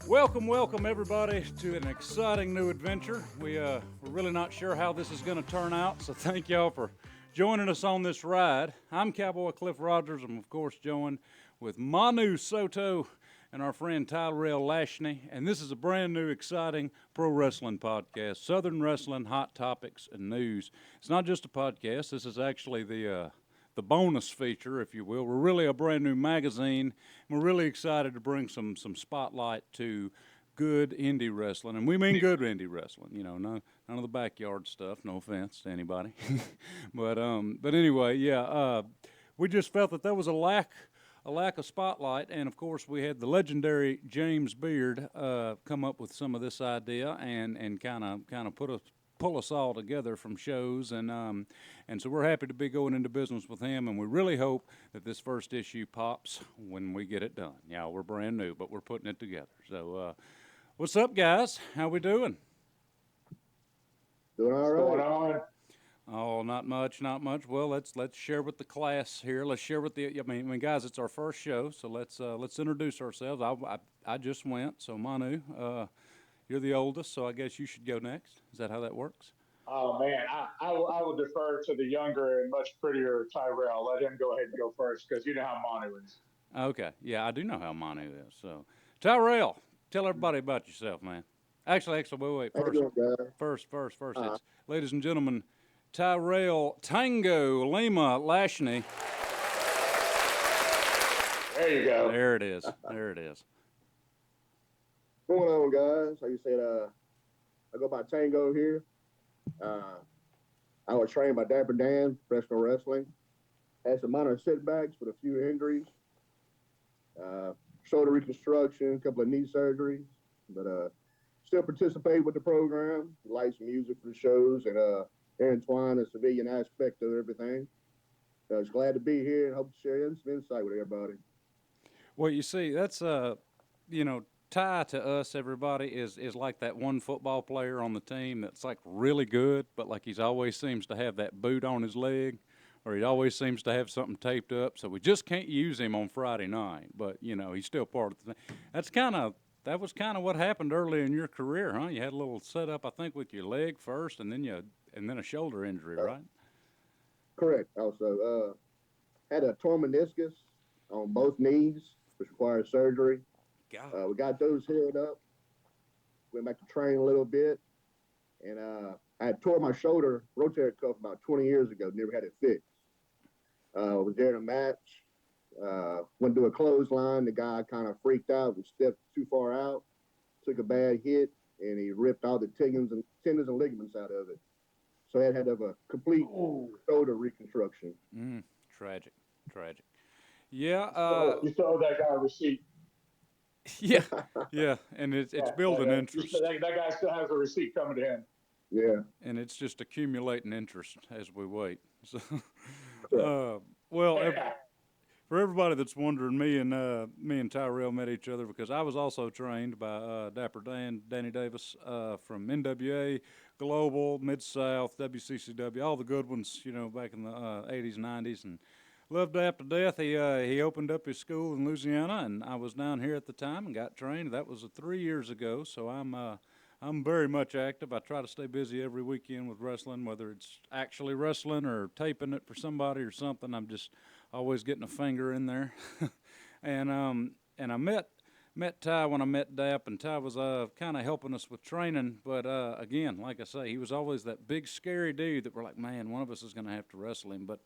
Welcome everybody to an exciting new adventure. We're really not sure how this is going to turn out, so thank y'all for joining us on this ride. I'm Cowboy Cliff Rogers. I'm of course joined with Manu Soto and our friend Tyrell Lashney, and this is a brand new exciting pro wrestling podcast, Southern Wrestling Hot Topics and News. It's not just a podcast. This is actually the bonus feature, if you will. We're really a brand new magazine. And we're really excited to bring some spotlight to good indie wrestling, and we mean good indie wrestling. You know, none of the backyard stuff. No offense to anybody, but anyway, yeah. We just felt that there was a lack of spotlight, and of course we had the legendary James Beard come up with some of this idea and kind of pull us all together from shows, and so we're happy to be going into business with him, and we really hope that this first issue pops when we get it done. Yeah, we're brand new, but we're putting it together. So, what's up, guys? How we doing? Doing all right. What's going on? Oh, not much. Well, let's share with the class here. Let's share with the. I mean, guys, it's our first show, so let's introduce ourselves. I just went, so Manu. You're the oldest, so I guess you should go next. Is that how that works? Oh, man, I will defer to the younger and much prettier Tyrell. Let him go ahead and go first because you know how Manu is. Okay, yeah, I do know how Manu is. So, Tyrell, tell everybody about yourself, man. Actually, wait. First. It's, ladies and gentlemen, Tyrell Tango Lima Lashney. There you go. There it is. What's going on, guys? Like you said, I go by Tango here. I was trained by Dapper Dan, professional wrestling. Had some minor setbacks with a few injuries. Shoulder reconstruction, a couple of knee surgeries. But still participate with the program. Like some music for the shows and intertwine the civilian aspect of everything. I was glad to be here and hope to share some insight with everybody. Well, you see, that's Ty to us, everybody, is like that one football player on the team that's like really good, but like he's always seems to have that boot on his leg, or he always seems to have something taped up, so we just can't use him on Friday night. But he's still part of the thing. That was kind of what happened early in your career, huh? You had a little setup, I think, with your leg first, and then a shoulder injury, right? Correct. Also, had a torn meniscus on both knees, which required surgery. We got those healed up. Went back to train a little bit, and I had tore my shoulder rotator cuff about 20 years ago. Never had it fixed. Was there in a match. Went to a clothesline. The guy kind of freaked out. We stepped too far out. Took a bad hit, and he ripped all the tendons and ligaments out of it. So I had to have a complete shoulder reconstruction. Tragic. Yeah. You still owe that guy a receipt. Yeah, and it's building interest. That guy still has a receipt coming to him. Yeah. And it's just accumulating interest as we wait. So, for everybody that's wondering, me and Tyrell met each other because I was also trained by Dapper Danny Davis from NWA, Global, Mid-South, WCCW, all the good ones, back in the 80s, 90s, and loved Dap to death. He opened up his school in Louisiana, and I was down here at the time and got trained. That was 3 years ago, so I'm very much active. I try to stay busy every weekend with wrestling, whether it's actually wrestling or taping it for somebody or something. I'm just always getting a finger in there. and I met Ty when I met Dap, and Ty was kind of helping us with training. But again, like I say, he was always that big scary dude that we're like, man, one of us is going to have to wrestle him. But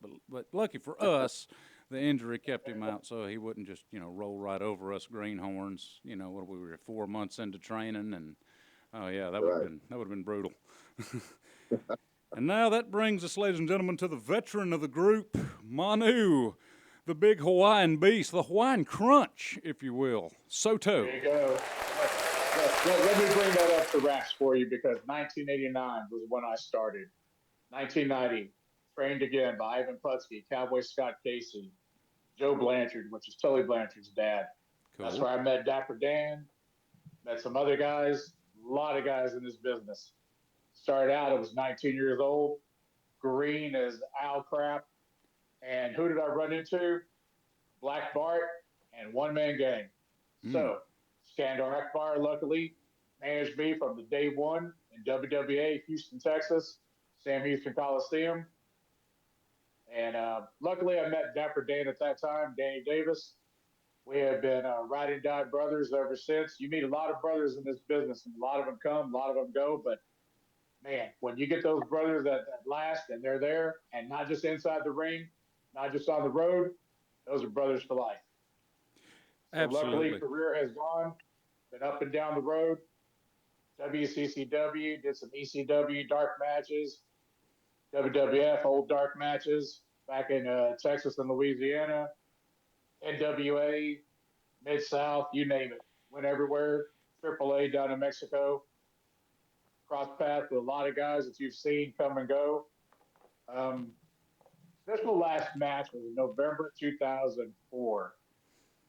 lucky for us, the injury kept him out, so he wouldn't just roll right over us greenhorns. What we were 4 months into training, and oh yeah, that would have been brutal. And now that brings us, ladies and gentlemen, to the veteran of the group, Manu, the big Hawaiian beast, the Hawaiian crunch, if you will, Soto. There you go. Let me bring that up to wraps for you because 1989 was when I started. 1990, trained again by Ivan Putski, Cowboy Scott Casey, Joe Blanchard, which is Tully Blanchard's dad. Cool. That's where I met Dapper Dan, met some other guys, a lot of guys in this business. Started out, I was 19 years old, green as owl crap. And who did I run into? Black Bart and One Man Gang. So Skandar Akbar, luckily, managed me from the day one in WWA, Houston, Texas, Sam Houston Coliseum. And luckily, I met Dapper Dan at that time, Danny Davis. We have been ride and die brothers ever since. You meet a lot of brothers in this business, and a lot of them come, a lot of them go. But man, when you get those brothers that last and they're there, and not just inside the ring, not just on the road, those are brothers for life. So Absolutely. luckily, career has gone, been up and down the road. WCCW, did some ECW dark matches, WWF old dark matches back in Texas and Louisiana, NWA, Mid-South, you name it. Went everywhere. AAA down in Mexico. Cross paths with a lot of guys that you've seen come and go. This last match was in November 2004,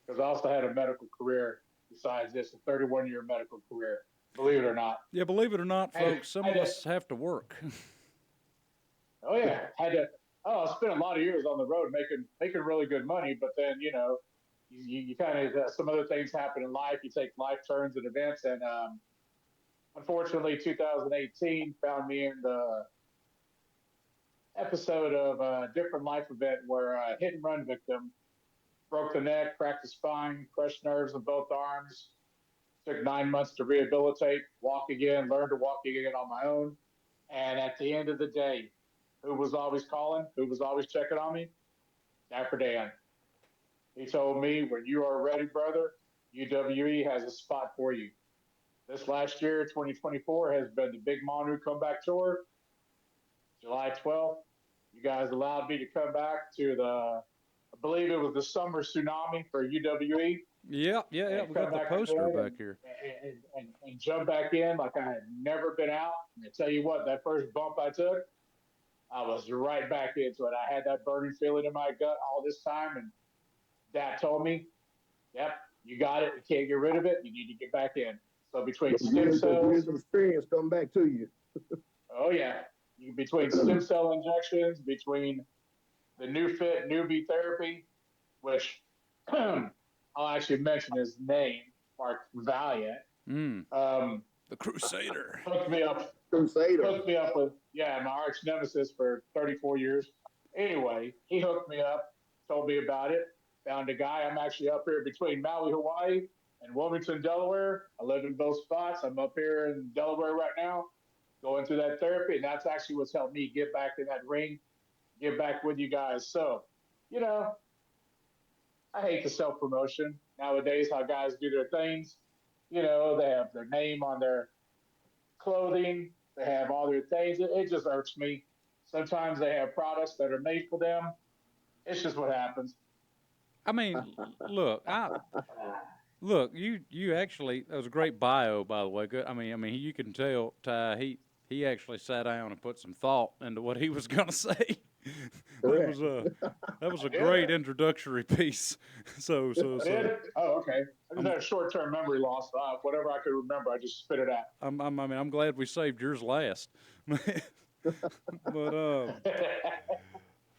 because I also had a medical career besides this, a 31-year medical career, believe it or not. Yeah, believe it or not, folks, some of us have to work. Oh, yeah. I spent a lot of years on the road making really good money, but then, you kind of, some other things happen in life. You take life turns and events, and unfortunately, 2018 found me in the episode of a different life event where a hit-and-run victim broke the neck, cracked the spine, crushed nerves in both arms, took 9 months to rehabilitate, walk again, learn to walk again on my own. And at the end of the day, who was always calling? Who was always checking on me? Dapper Dan. He told me, when you are ready, brother, UWE has a spot for you. This last year, 2024, has been the Big Manu Comeback Tour. July 12th, you guys allowed me to come back to I believe it was the summer tsunami for UWE. Yeah. We got the poster back here. And jump back in like I had never been out. And I tell you what, that first bump I took, I was right back into it. I had that burning feeling in my gut all this time, and Dad told me, yep, you got it. You can't get rid of it. You need to get back in. So between stem cells, years of experience come back to you. Oh yeah, between stem cell injections, between the new fit newbie therapy, which I'll actually mention his name, Mark Valiant. The Crusader. Hooked me up with, my arch nemesis for 34 years. Anyway, he hooked me up, told me about it. Found a guy. I'm actually up here between Maui, Hawaii, and Wilmington, Delaware. I live in both spots. I'm up here in Delaware right now, going through that therapy, and that's actually what's helped me get back in that ring, get back with you guys. So, I hate the self-promotion nowadays, how guys do their things. They have their name on their clothing. They have all their things. It just irks me. Sometimes they have products that are made for them. It's just what happens. I mean, look, you actually, that was a great bio, by the way. Good. I mean, you can tell, Ty, he actually sat down and put some thought into what he was going to say. That was a great introductory piece. So. Oh, okay. I just had a short-term memory loss. Whatever I could remember, I just spit it out. I'm glad we saved yours last. But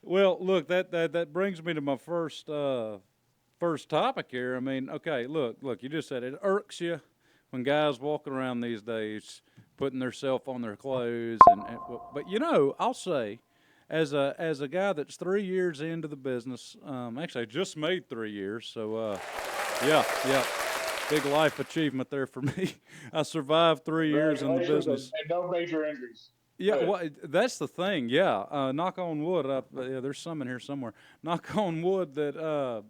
well, look, that brings me to my first topic here. I mean, okay, look, you just said it irks you when guys walking around these days putting themselves on their clothes, but I'll say, as a guy that's 3 years into the business, actually I just made 3 years, so yeah, big life achievement there for me. I survived 3 years in the business and no major injuries. Yeah, well, that's the thing. Yeah, knock on wood. There's some in here somewhere. Knock on wood that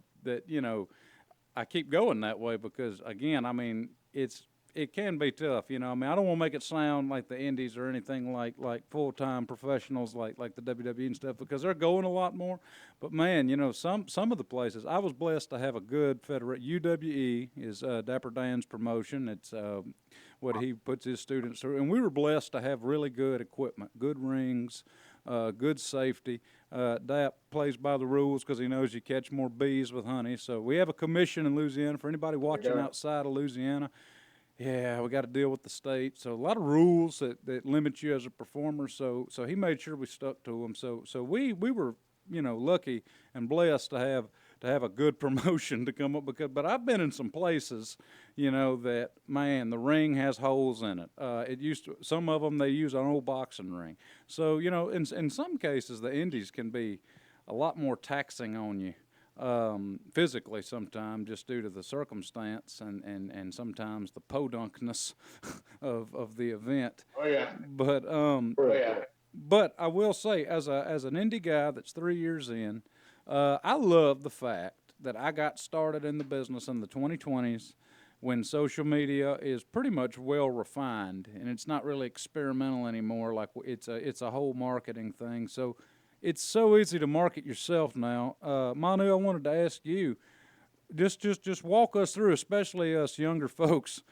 I keep going that way because, again, I mean, it can be tough. I mean, I don't want to make it sound like the indies or anything like full-time professionals like the WWE and stuff, because they're going a lot more. But man, some of the places, I was blessed to have a good federation. UWE is Dapper Dan's promotion. It's what he puts his students through, and we were blessed to have really good equipment, good rings, good safety. Dap plays by the rules because he knows you catch more bees with honey. So we have a commission in Louisiana for anybody watching outside of Louisiana. Yeah, we got to deal with the state. So a lot of rules that limit you as a performer. So he made sure we stuck to them. So we were lucky and blessed to have have a good promotion to come up but I've been in some places, that man, the ring has holes in it. Some of them they use an old boxing ring. So in some cases the indies can be a lot more taxing on you. Physically sometimes just due to the circumstance and sometimes the podunkness of the event. Oh yeah. But I will say, as an indie guy that's 3 years in, I love the fact that I got started in the business in the 2020s when social media is pretty much well refined and it's not really experimental anymore. Like it's a whole marketing thing. So it's so easy to market yourself now. Manu, I wanted to ask you, just walk us through, especially us younger folks.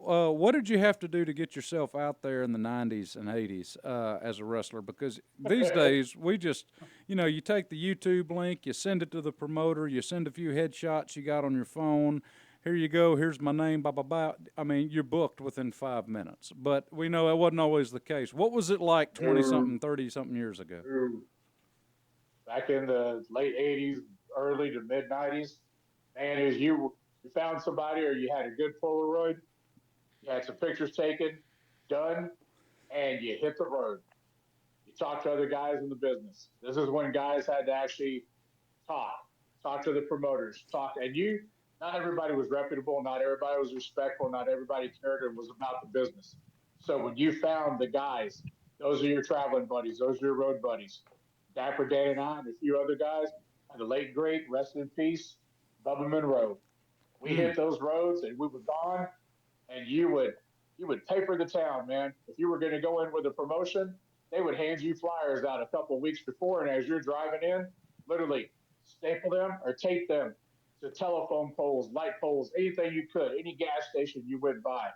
What did you have to do to get yourself out there in the 90s and 80s as a wrestler? Because these days, we just, you take the YouTube link, you send it to the promoter, you send a few headshots you got on your phone. Here you go, here's my name, blah, blah, blah. I mean, you're booked within 5 minutes. But we know that wasn't always the case. What was it like 20-something, 30-something years ago? Back in the late 80s, early to mid 90s, and as you found somebody or you had a good Polaroid, you had some pictures taken, done, and you hit the road. You talk to other guys in the business. This is when guys had to actually talk to the promoters, and not everybody was reputable, not everybody was respectful, not everybody cared and was about the business. So when you found the guys, those are your traveling buddies, those are your road buddies. Dapper Dan and I and a few other guys, and the late great, rest in peace, Bubba Monroe. We hit those roads and we were gone, and you would paper the town, man. If you were going to go in with a promotion, they would hand you flyers out a couple of weeks before, and as you're driving in, literally staple them or tape them to telephone poles, light poles, anything you could, any gas station you went by,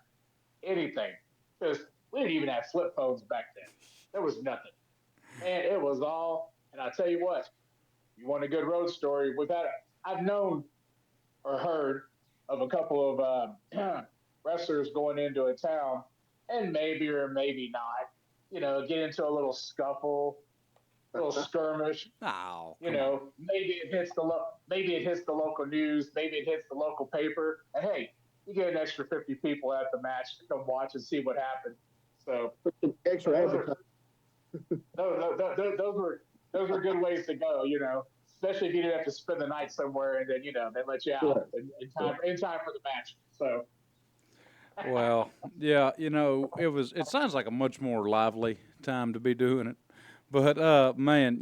anything. Because we didn't even have flip phones back then. There was nothing. And it was all, and I tell you what, you want a good road story, I've known or heard of a couple of wrestlers going into a town and maybe or maybe not, get into a little scuffle, a little skirmish. Oh, Maybe it hits the local news, maybe it hits the local paper, and hey, you get an extra 50 people at the match to come watch and see what happened. So extra advertising. Those were good ways to go, especially if you didn't have to spend the night somewhere and then, they let you out in time for the match. So. Well, yeah, it sounds like a much more lively time to be doing it. But, man,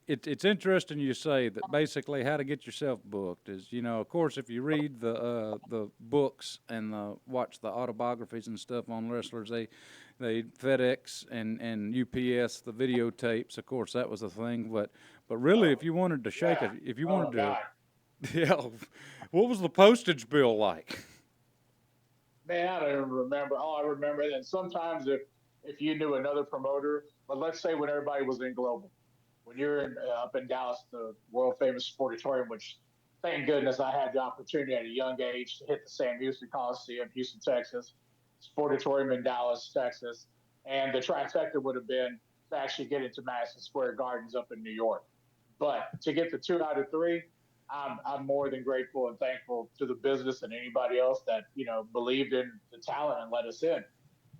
it's interesting you say that basically how to get yourself booked is, of course, if you read the books and watch the autobiographies and stuff on wrestlers, they FedEx and UPS, the videotapes, of course, that was a thing. But really, if you wanted to shake it, if you wanted to, yeah, what was the postage bill like? Man, I don't even remember. All I remember, and sometimes if you knew another promoter, but let's say when everybody was in Global, when you're up in Dallas, the world famous Sportatorium, which thank goodness I had the opportunity at a young age to hit the Sam Houston Coliseum, Houston, Texas, Sportatorium in Dallas, Texas, and the trifecta would have been to actually get into Madison Square Gardens up in New York. But to get the 2 out of 3, I'm more than grateful and thankful to the business and anybody else that, believed in the talent and let us in.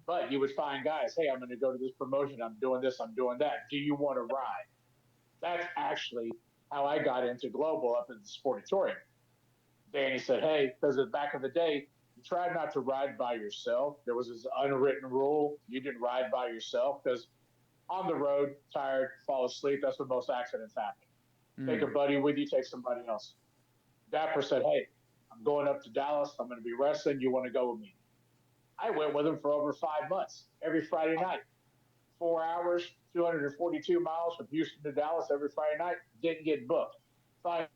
But you would find guys, hey, I'm going to go to this promotion. I'm doing this. I'm doing that. Do you want to ride? That's actually how I got into Global up in the Sportatorium. Danny said, hey, because back in the day, you tried not to ride by yourself. There was this unwritten rule. You didn't ride by yourself because on the road, tired, fall asleep. That's when most accidents happen. Take a buddy with you, take somebody else. Dapper said, hey, I'm going up to Dallas. I'm going to be wrestling. You want to go with me? I went with him for over 5 months, every Friday night. 4 hours, 242 miles from Houston to Dallas every Friday night. Didn't get booked. I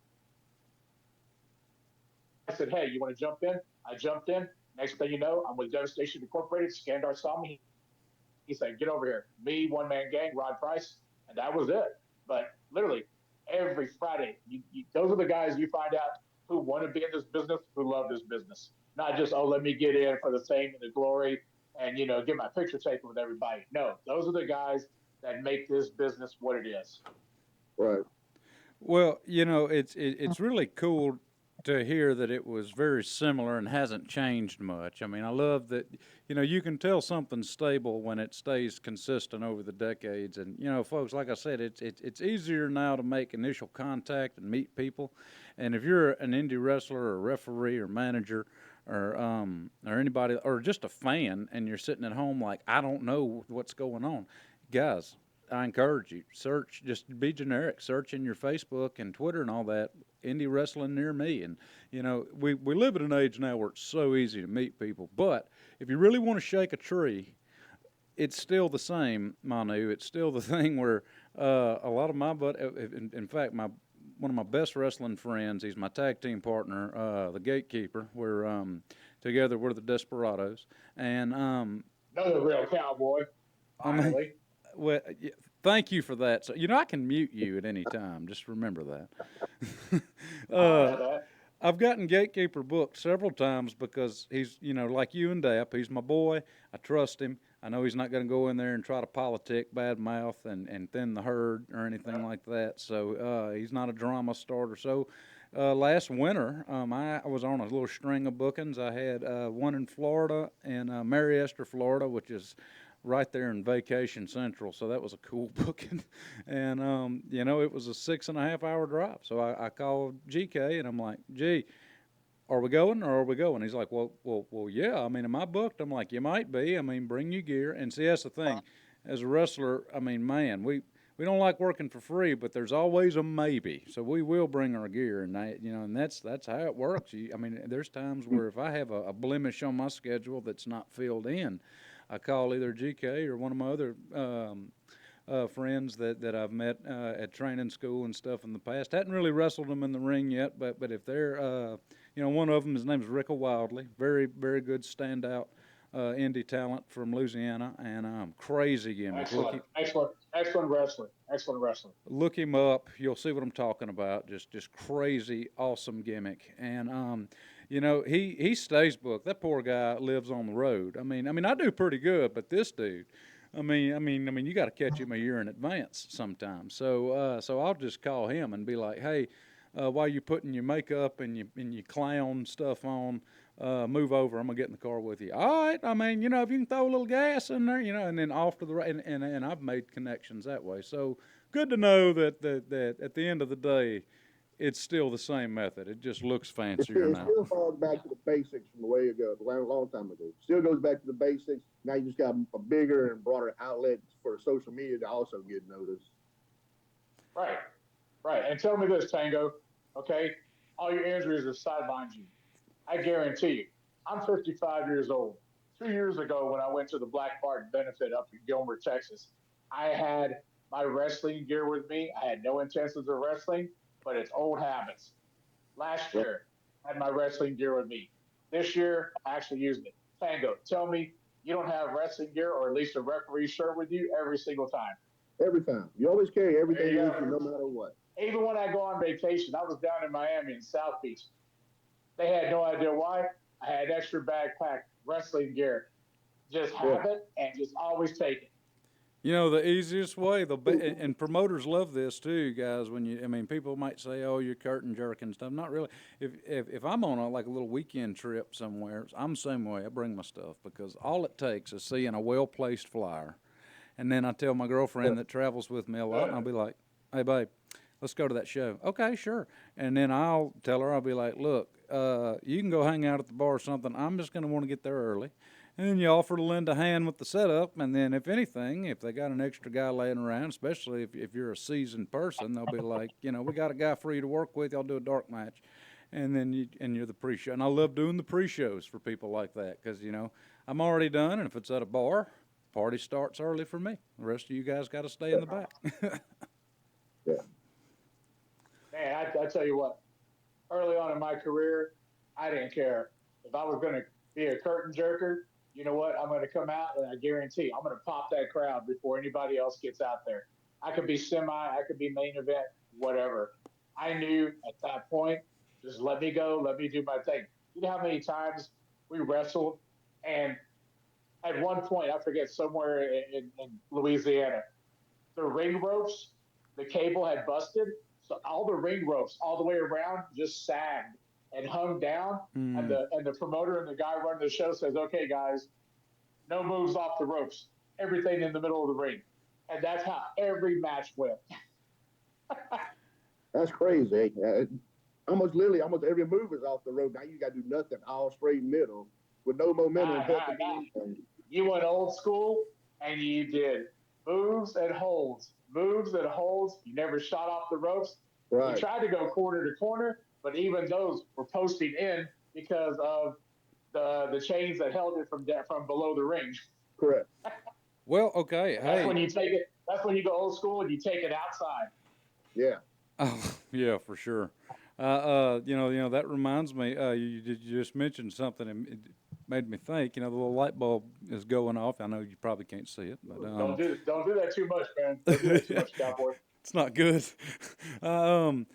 said, hey, you want to jump in? I jumped in. Next thing you know, I'm with Devastation Incorporated. Skandar saw me. He said, get over here. Me, one-man gang, Rod Price. And that was it. But literally, every Friday, those are the guys you find out who want to be in this business, who love this business. Not just, let me get in for the fame and the glory and, get my picture taken with everybody. No, those are the guys that make this business what it is. Right. Well, it's really cool to hear that it was very similar and hasn't changed much. I mean, I love that, you can tell something's stable when it stays consistent over the decades. And, folks, like I said, it's easier now to make initial contact and meet people. And if you're an indie wrestler or referee or manager or anybody or just a fan and you're sitting at home like, I don't know what's going on, guys, I encourage you, search, just be generic, search in your Facebook and Twitter and all that, indie wrestling near me. And, we live in an age now where it's so easy to meet people. But if you really want to shake a tree, it's still the same, Manu. It's still the thing where a lot of in fact, one of my best wrestling friends, he's my tag team partner, the Gatekeeper. Together, we're the Desperados. And, Another real cowboy, I mean, finally. well, thank you for that. So, I can mute you at any time. Just remember that. I uh, know that. I've gotten Gatekeeper booked several times because he's, like you and Dap, he's my boy. I trust him. I know he's not going to go in there and try to politic, bad mouth, and thin the herd or anything like that. So he's not a drama starter. So last winter, I was on a little string of bookings. I had one in Florida, in Mary Esther, Florida, which is right there in Vacation Central. So that was a cool booking. And, it was a 6.5 hour drive. So I called GK and I'm like, G, are we going or are we going? He's like, well, yeah. I mean, am I booked? I'm like, you might be. I mean, bring your gear. And see, that's the thing. As a wrestler, I mean, man, we don't like working for free, but there's always a maybe. So we will bring our gear, and and that's how it works. I mean, there's times where if I have a blemish on my schedule that's not filled in, I call either GK or one of my other friends that I've met at training school and stuff in the past. Hadn't really wrestled them in the ring yet, but if they're, one of them, his name's Rick Wildley, very, very good standout indie talent from Louisiana, and crazy gimmick. Excellent wrestler. Excellent wrestler. Look him up. You'll see what I'm talking about. Just crazy, awesome gimmick. And he stays booked. That poor guy lives on the road. I mean, I do pretty good, but this dude, I mean, you got to catch him a year in advance sometimes. So I'll just call him and be like, hey, while you're putting your makeup and your clown stuff on, move over. I'm gonna get in the car with you. All right. I mean, if you can throw a little gas in there, and then off to the right. And I've made connections that way. So good to know that at the end of the day, it's still the same method. It just looks fancier It now. still falls back to the basics from the way it goes, a long time ago. Still goes back to the basics. Now you just got a bigger and broader outlet for social media to also get noticed. Right. Right. And tell me this, Tango. Okay. All your injuries have sidelined you. I guarantee you. I'm 55 years old. 2 years ago, when I went to the Black Barton benefit up in Gilmer, Texas, I had my wrestling gear with me. I had no intentions of wrestling, but it's old habits. Last year, I had my wrestling gear with me. This year, I actually used it. Tango, tell me you don't have wrestling gear or at least a referee shirt with you every single time. Every time. You always carry There everything you with go. you, no matter what. Even when I go on vacation, I was down in Miami in South Beach. They had no idea why. I had extra backpack wrestling gear. Just have it and just always take it. The easiest way, and promoters love this too, guys. People might say, "Oh, you're curtain jerking stuff." Not really. If I'm on a little weekend trip somewhere, I'm the same way. I bring my stuff because all it takes is seeing a well placed flyer, and then I tell my girlfriend that travels with me a lot, and I'll be like, "Hey, babe, let's go to that show." Okay, sure. And then I'll tell her, I'll be like, "Look, you can go hang out at the bar or something. I'm just going to want to get there early." And then you offer to lend a hand with the setup, and then if anything, if they got an extra guy laying around, especially if you're a seasoned person, they'll be like, we got a guy for you to work with. Y'all do a dark match, and then you're the pre-show. And I love doing the pre-shows for people like that because I'm already done, and if it's at a bar, party starts early for me. The rest of you guys got to stay in the back. Yeah. Man, I tell you what, early on in my career, I didn't care. If I was going to be a curtain jerker, you know what? I'm going to come out and I guarantee I'm going to pop that crowd before anybody else gets out there. I could be I could be main event, whatever. I knew at that point, just let me go, let me do my thing. You know how many times we wrestled? And at one point, I forget, somewhere in Louisiana, the ring ropes, the cable had busted. So all the ring ropes all the way around just sagged and hung down. And the promoter and the guy running the show says, "Okay, guys, no moves off the ropes. Everything in the middle of the ring." And that's how every match went. That's crazy. Almost every move is off the rope. Now you got to do nothing, all straight middle with no momentum. You went old school and you did moves and holds. You never shot off the ropes. Right. You tried to go corner to corner, but even those were posting in because of the chains that held it from below the ring. Correct. Well, okay. That's when you take it. That's when you go old school and you take it outside. Yeah. Oh, yeah, for sure. That reminds me. You just mentioned something, and it made me think. The little light bulb is going off. I know you probably can't see it, but don't do that too much, man. Don't do that too much, cowboy. It's not good. Nope.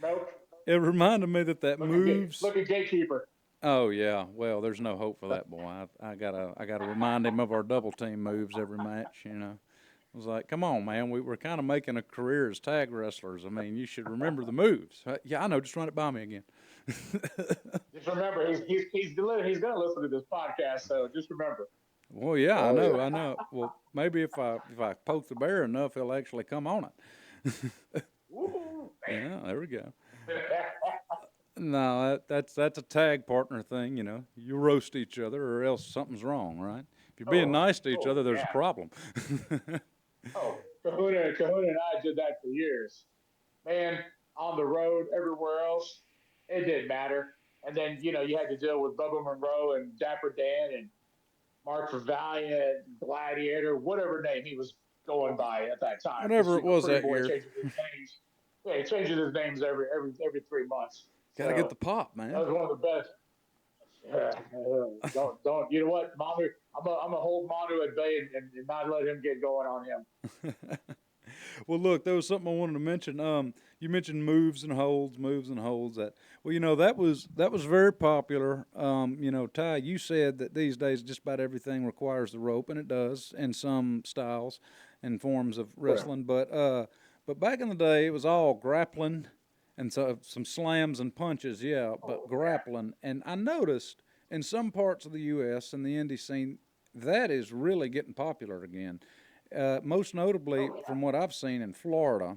It reminded me that moves. Look at Gatekeeper. Oh yeah, well, there's no hope for that boy. I gotta remind him of our double team moves every match. I was like, come on, man, we're kind of making a career as tag wrestlers. I mean, you should remember the moves. Yeah, I know. Just run it by me again. Just remember, he's gonna listen to this podcast, so just remember. Well, yeah, I know. Well, maybe if I poke the bear enough, he'll actually come on it. Yeah, there we go. No, that's a tag partner thing, You roast each other or else something's wrong, right? If you're being nice to each other, there's a problem. Kahuna and I did that for years. Man, on the road, everywhere else, it didn't matter. And then, you had to deal with Bubba Monroe and Dapper Dan and Mark Valiant, Gladiator, whatever name he was going by at that time. Whatever it was that year. He changes his names every 3 months. Gotta get the pop, man. That was one of the best. Don't. You know what, Manu? I'm gonna hold Manu at bay and not let him get going on him. Well, look, there was something I wanted to mention. You mentioned moves and holds. That was very popular. Ty, you said that these days just about everything requires the rope, and it does in some styles and forms of wrestling. Right. But back in the day, it was all grappling. And so some slams and punches, but grappling. And I noticed in some parts of the U.S. and the indie scene, that is really getting popular again. Most notably, from what I've seen in Florida,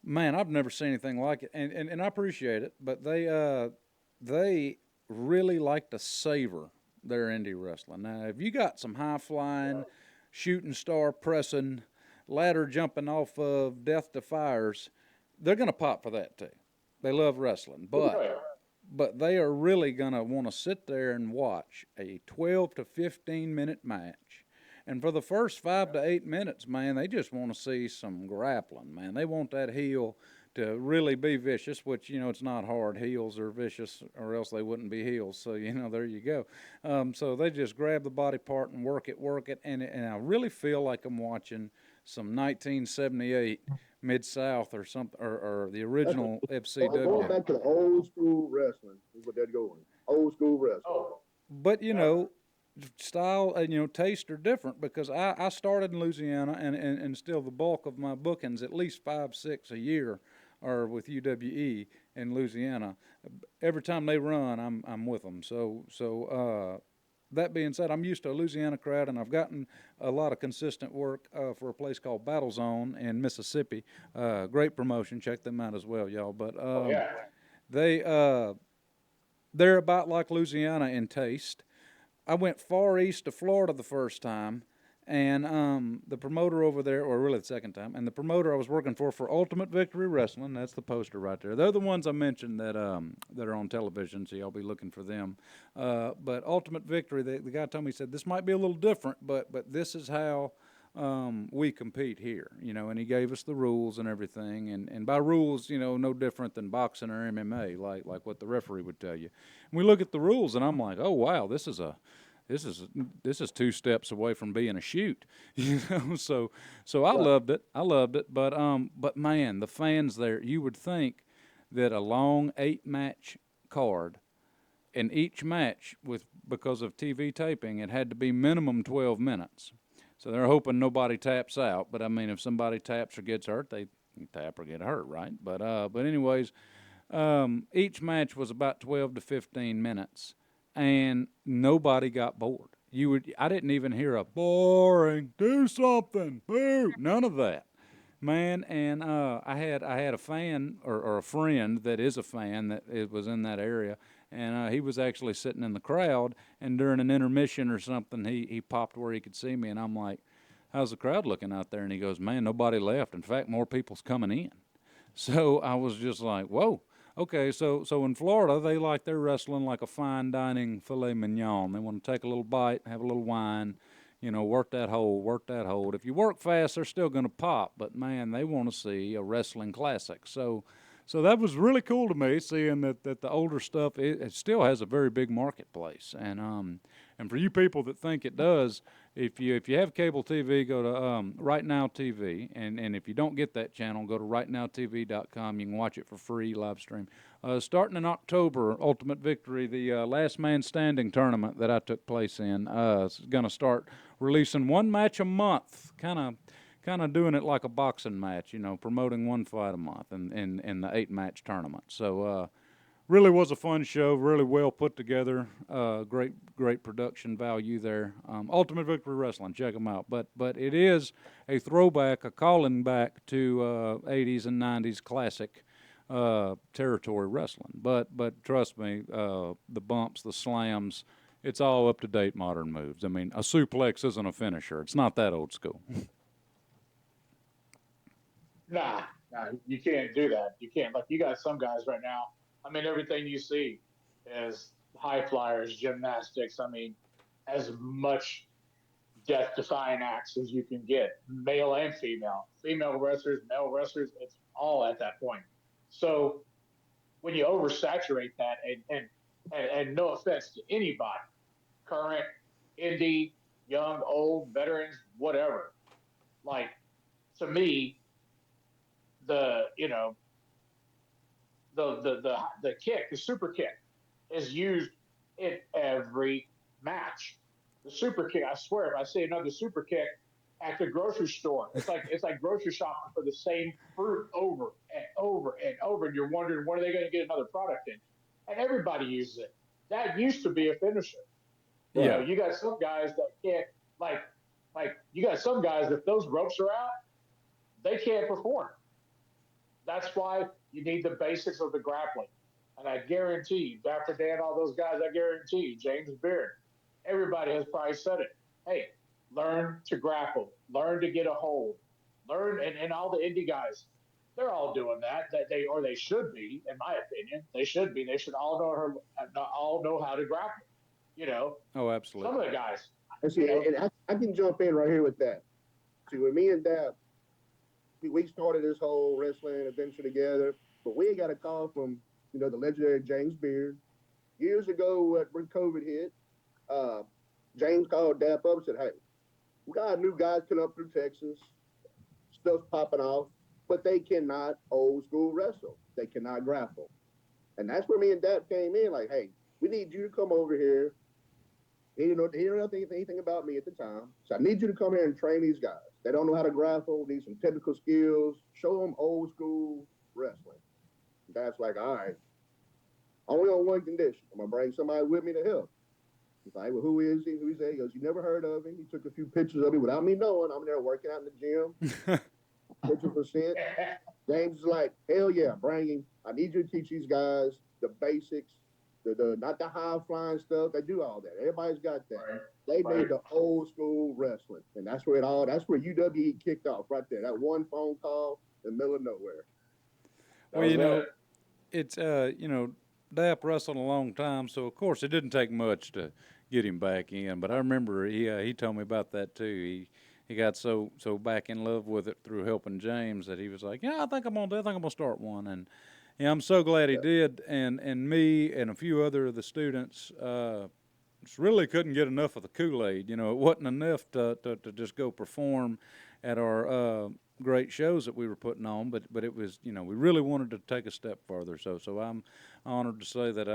man, I've never seen anything like it. And I appreciate it, but they really like to savor their indie wrestling. Now, if you got some high-flying, shooting star pressing, ladder jumping off of death defiers, they're going to pop for that too. They love wrestling, but they are really going to want to sit there and watch a 12 to 15 minute match. And for the first 5 to 8 minutes, man, they just want to see some grappling, man. They want that heel to really be vicious, which, it's not hard. Heels are vicious or else they wouldn't be heels. So, there you go. So they just grab the body part and work it. And I really feel like I'm watching some 1978 Mid-South or something, or the original FCW. Going back to the old school wrestling is what they're going. Old school wrestling. But, style and, taste are different because I started in Louisiana and still the bulk of my bookings, at least 5, 6 a year, are with UWE in Louisiana. Every time they run, I'm with them. So that being said, I'm used to a Louisiana crowd, and I've gotten a lot of consistent work for a place called Battle Zone in Mississippi. Great promotion. Check them out as well, y'all. But they're about like Louisiana in taste. I went far east to Florida the first time, and the promoter over there, or really the second time, and the promoter I was working for Ultimate Victory Wrestling, that's the poster right there. They're the ones I mentioned that are on television, so y'all be looking for them. But Ultimate Victory, the guy told me, he said, this might be a little different, but this is how we compete here, and he gave us the rules and everything, and by rules, no different than boxing or MMA, like what the referee would tell you. And we look at the rules, and I'm like, oh wow, this is 2 steps away from being a shoot, So I loved it, but man, the fans there, you would think that a long 8-match card, and each match because of TV taping, it had to be minimum 12 minutes. So they're hoping nobody taps out. But, I mean, if somebody taps or gets hurt, they tap or get hurt, right? But anyways, each match was about 12 to 15 minutes, and nobody got bored. I didn't even hear a boring, do something, boo, none of that. Man, and I had a fan or a friend that is a fan that it was in that area, and he was actually sitting in the crowd. And during an intermission or something, he popped where he could see me, and I'm like, "How's the crowd looking out there?" And he goes, "Man, nobody left. In fact, more people's coming in." So I was just like, "Whoa." Okay, so in Florida, they like their wrestling like a fine dining filet mignon. They want to take a little bite, have a little wine, work that hold, work that hold. If you work fast, they're still going to pop, but man, they want to see a wrestling classic. So that was really cool to me, seeing that the older stuff it still has a very big marketplace. And for you people that think it does, if you have cable TV, go to Right Now TV, and if you don't get that channel, go to rightnowtv.com. You can watch it for free, live stream. Starting in October, Ultimate Victory, the Last Man Standing tournament that I took place in, is going to start releasing one match a month, kind of doing it like a boxing match, promoting one fight a month in the 8-match tournament. So really was a fun show, really well put together, great production value there. Ultimate Victory Wrestling, check them out. But it is a throwback, a calling back to 80s and 90s classic territory wrestling. But trust me, the bumps, the slams, it's all up-to-date modern moves. I mean, a suplex isn't a finisher. It's not that old school. Nah, you can't do that. You can't. Like, you got some guys right now. I mean, everything you see is high flyers, gymnastics. I mean, as much death-defying acts as you can get, male and female. Female wrestlers, male wrestlers, it's all at that point. So when you oversaturate that, and no offense to anybody, current, indie, young, old, veterans, whatever, like, to me, the the kick, the super kick, is used in every match. The super kick, I swear, if I see another super kick at the grocery store, it's like grocery shopping for the same fruit over and over and over, and you're wondering when are they going to get another product in, and everybody uses it. That used to be a finisher. Yeah. You got some guys that can't, like you got some guys, if those ropes are out, they can't perform. That's why you need the basics of the grappling. And I guarantee you, Dapper Dan, all those guys, I guarantee you, James Beard, everybody has probably said it. Hey, learn to grapple, learn to get a hold, learn, and all the indie guys, they're all doing that they should be, in my opinion. They should be. They should all know how to grapple. Oh, absolutely. Some of the guys. And see, and I can jump in right here with that. See, with me and Dap, we started this whole wrestling adventure together, but we got a call from, the legendary James Beard. Years ago, when COVID hit, James called Dap up and said, "Hey, we got new guys coming up through Texas, stuff's popping off, but they cannot old school wrestle. They cannot grapple." And that's where me and Dap came in, like, "Hey, we need you to come over here." He didn't know anything about me at the time. So I need you to come here and train these guys. They don't know how to grapple, need some technical skills, show them old school wrestling. That's like, all right, only on one condition. I'm going to bring somebody with me to help. He's like, "Well, who is he? Who is he?" He goes, "You never heard of him." He took a few pictures of me without me knowing. I'm there working out in the gym. 50%. James is like, "Hell yeah, bring him. I need you to teach these guys the basics. The not the high flying stuff. They do all that. Everybody's got that. Right. They made the old school wrestling, and that's where UWE kicked off right there. That one phone call in the middle of nowhere. Well, it's Dap wrestled a long time, so of course it didn't take much to get him back in. But I remember he told me about that too. He got so back in love with it through helping James that he was like, "Yeah, I think I'm gonna start one." And yeah, I'm so glad he did. And me and a few other of the students just really couldn't get enough of the Kool-Aid. It wasn't enough to just go perform at our great shows that we were putting on, but it was, we really wanted to take a step further. So I'm honored to say that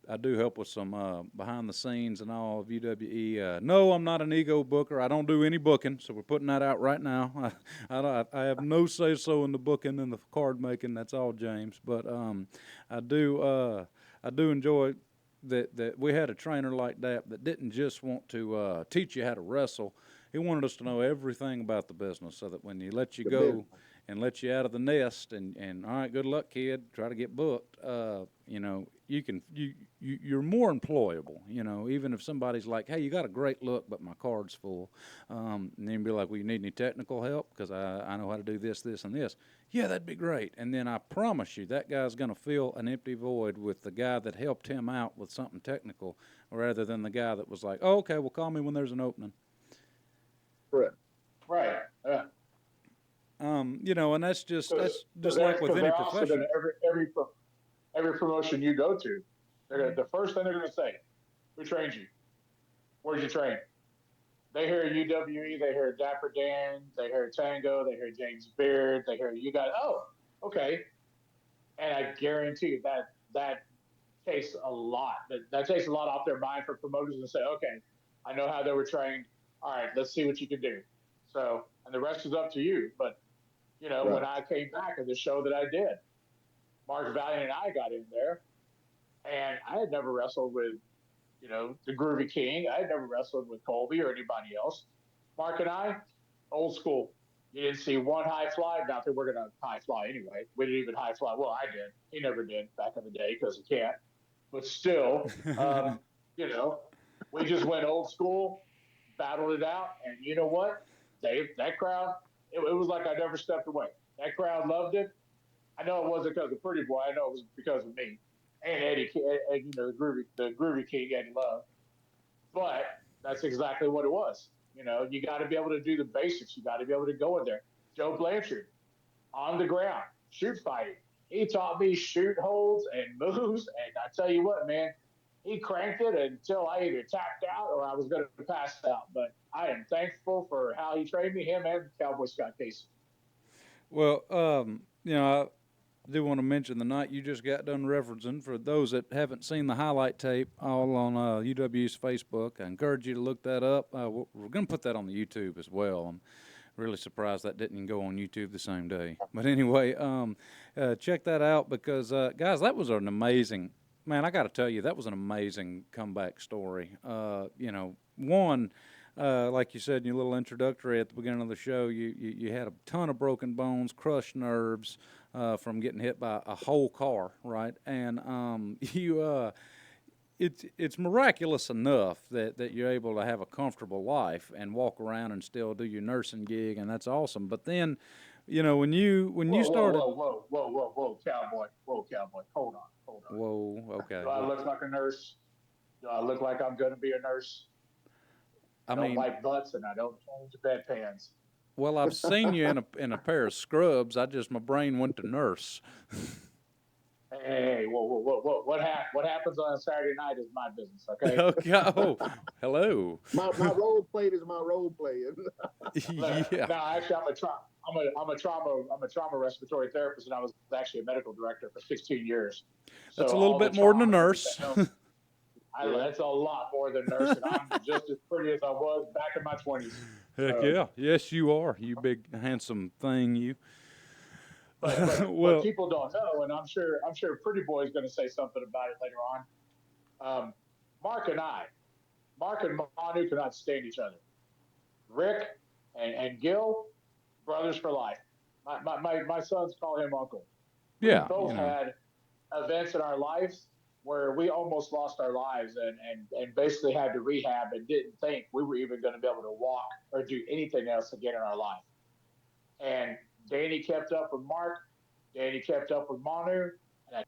I do help with some behind the scenes and all of UWE. No, I'm not an ego booker. I don't do any booking, so we're putting that out right now. I have no say so in the booking and the card making. That's all James. But I do enjoy that we had a trainer like that didn't just want to teach you how to wrestle. He wanted us to know everything about the business, so that when he let you go and let you out of the nest, and all right, good luck, kid, try to get booked. You're more employable. Even if somebody's like, hey, you got a great look, but my card's full, and then be like, well, you need any technical help because I know how to do this, this, and this. Yeah, that'd be great. And then I promise you, that guy's going to fill an empty void with the guy that helped him out with something technical, rather than the guy that was like, oh, okay, well, call me when there's an opening. Correct. Right. And that's just like with any profession. Every promotion you go to, the first thing they're going to say, who trained you? Where'd you train? They hear UWE, they hear Dapper Dan, they hear Tango, they hear James Beard, they hear you guys. Oh, okay. And I guarantee you that takes a lot. That takes a lot off their mind for promoters to say, okay, I know how they were trained. All right, let's see what you can do. So, and the rest is up to you. But, right. When I came back at the show that I did, Mark Valiant and I got in there, and I had never wrestled with, the Groovy King. I had never wrestled with Colby or anybody else. Mark and I, old school. You didn't see one high fly. Not that we're going to high fly anyway. We didn't even high fly. Well, I did. He never did back in the day because he can't. But still, we just went old school, battled it out, and you know what? Dave, that crowd, it was like I never stepped away. That crowd loved it. I know it wasn't because of Pretty Boy. I know it was because of me and Eddie, and, the Groovy King, Eddie Love. But that's exactly what it was. You got to be able to do the basics. You got to be able to go in there. Joe Blanchard, on the ground, shoot fighting. He taught me shoot holds and moves, and I tell you what, man, he cranked it until I either tapped out or I was going to pass out. But I am thankful for how he trained me, him and Cowboy Scott Casey. Well, I do want to mention the night you just got done referencing. For those that haven't seen the highlight tape, all on UW's Facebook, I encourage you to look that up. We're going to put that on the YouTube as well. I'm really surprised that didn't go on YouTube the same day. But anyway, check that out because, guys, that was an amazing – man, I got to tell you, that was an amazing comeback story. One, like you said in your little introductory at the beginning of the show, you had a ton of broken bones, crushed nerves from getting hit by a whole car, right? And it's miraculous enough that you're able to have a comfortable life and walk around and still do your nursing gig, and that's awesome. But then, when you started, whoa, cowboy, hold on. Whoa, okay. Do I look like a nurse? Do I look like I'm going to be a nurse? I don't wipe butts and I don't change bedpans. Well, I've seen you in a pair of scrubs. My brain went to nurse. Hey, whoa. What happens on a Saturday night is my business, okay? Okay. Oh, hello. My role play is my role play. Yeah. No, actually, I'm a trauma respiratory therapist, and I was actually a medical director for 16 years. That's a little bit more than a nurse. That's a lot more than nurse, and I'm just as pretty as I was back in my 20s. Heck yeah. Yes, you are. You big, handsome thing, you. But what people don't know, and I'm sure Pretty Boy is going to say something about it later on. Mark and Manu cannot stand each other. Rick and Gil, brothers for life. My sons call him Uncle. Yeah. We both had events in our lives where we almost lost our lives and basically had to rehab and didn't think we were even going to be able to walk or do anything else again in our life. And Danny kept up with Mark. Danny kept up with Manu. And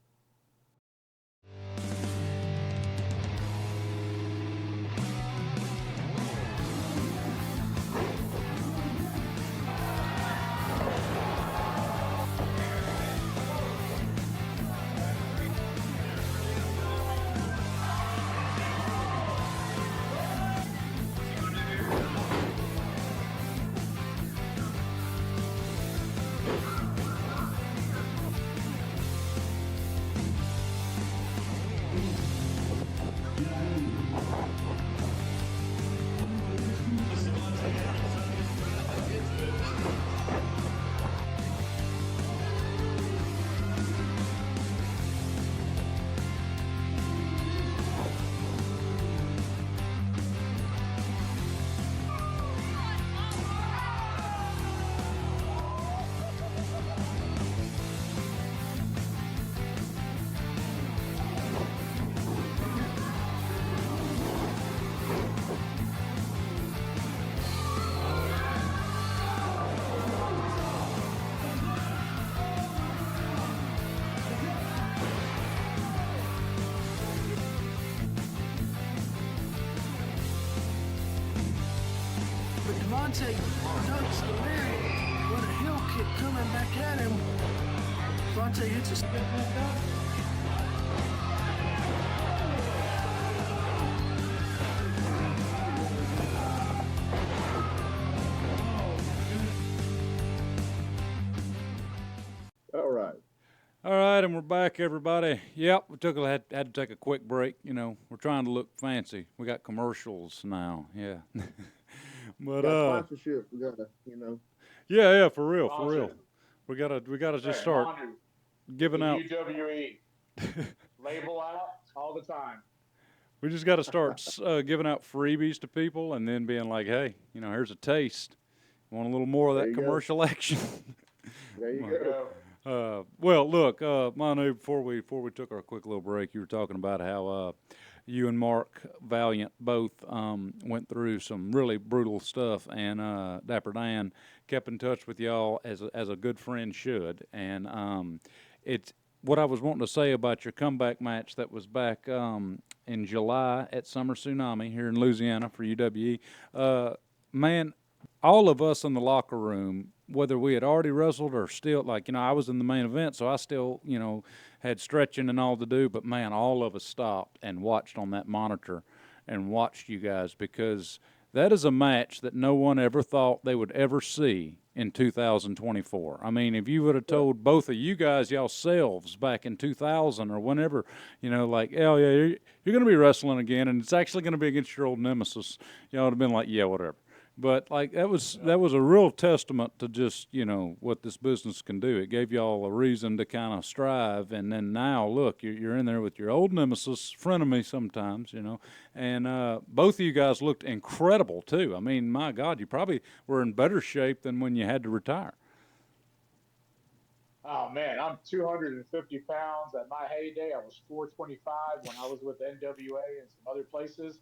Vontae ducks the leg with a heel kick coming back at him. Vontae hits a spin back up. All right, and we're back, everybody. Yep, had to take a quick break. You know, we're trying to look fancy. We got commercials now. Yeah, but sponsorship. We gotta, Yeah, for real. We gotta just start giving out UWE label out all the time. We just got to start giving out freebies to people, and then being like, hey, here's a taste. Want a little more of that commercial action? There you go. Well, look, Manu, before we took our quick little break, you were talking about how you and Mark Valiant both went through some really brutal stuff, and Dapper Dan kept in touch with y'all as a good friend should. And it's what I was wanting to say about your comeback match that was back in July at Summer Tsunami here in Louisiana for UWE. Man, all of us in the locker room, whether we had already wrestled or still, I was in the main event, so I still, had stretching and all to do. But, man, all of us stopped and watched on that monitor and watched you guys, because that is a match that no one ever thought they would ever see in 2024. I mean, if you would have told both of you guys yourselves back in 2000 or whenever, oh, yeah, you're going to be wrestling again, and it's actually going to be against your old nemesis, y'all would have been like, yeah, whatever. But that was a real testament to just what this business can do. It gave y'all a reason to kind of strive, and then now look, you're in there with your old nemesis, frenemy sometimes, and both of you guys looked incredible too. I mean, my God, you probably were in better shape than when you had to retire. Oh man, I'm 250 pounds. At my heyday, I was 425 when I was with NWA and some other places.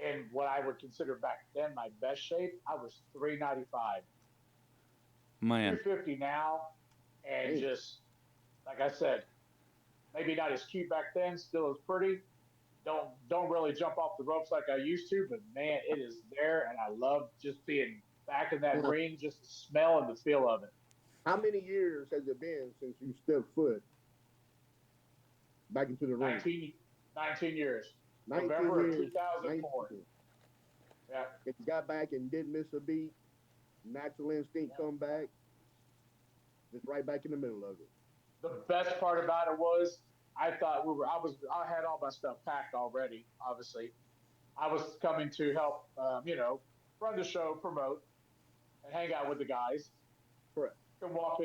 And what I would consider back then my best shape, I was 395. Man. 250 now, and just, like I said, maybe not as cute back then, still as pretty. Don't really jump off the ropes like I used to, but man, it is there, and I love just being back in that ring, just the smell and the feel of it. How many years has it been since you stepped foot back into the ring? 19 years. 19 November years, 2004. 19. Yeah. If you got back and didn't miss a beat, natural instinct come back, just right back in the middle of it. The best part about it was I thought I had all my stuff packed already, obviously. I was coming to help, run the show, promote, and hang out with the guys. Correct. Come walk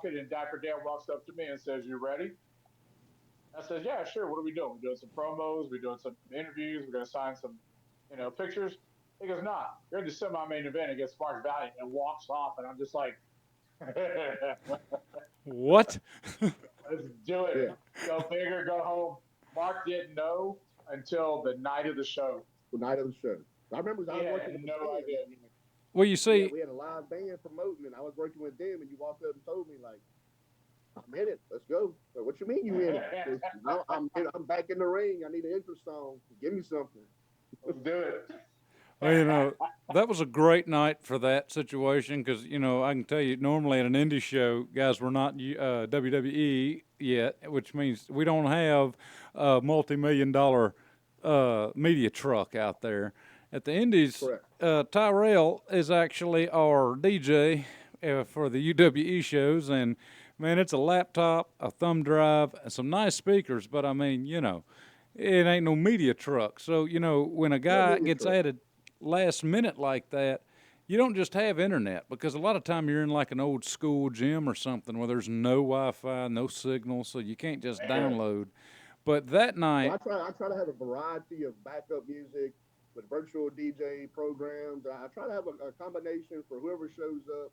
in, and Dapper Dan walks up to me and says, "You ready?" I said, "Yeah, sure. What are we doing? We're doing some promos. We're doing some interviews. We're going to sign some, pictures." He goes, "Nah, you're in the semi-main event against Mark Valiant," and walks off. And I'm just like, what? Let's do it. Yeah. Go big or go home. Mark didn't know until the night of the show. The night of the show. I remember I was working with no idea. Well, you see, we had a live band promoting, and I was working with them, and you walked up and told me, like, "I'm in it. Let's go." Like, "What you mean you in it?" I'm back in the ring. I need an intro song. Give me something. Let's do it. Well, that was a great night for that situation because, I can tell you, normally at an indie show, guys, we're not WWE yet, which means we don't have a multi-million-dollar media truck out there. At the indies, Tyrell is actually our DJ for the UWE shows, and man, it's a laptop, a thumb drive, and some nice speakers, but I mean, it ain't no media truck. So, when a guy gets added last minute like that, you don't just have internet, because a lot of time you're in like an old school gym or something where there's no Wi-Fi, no signal, so you can't just download. But that night... Well, I try to have a variety of backup music with virtual DJ programs. I try to have a combination for whoever shows up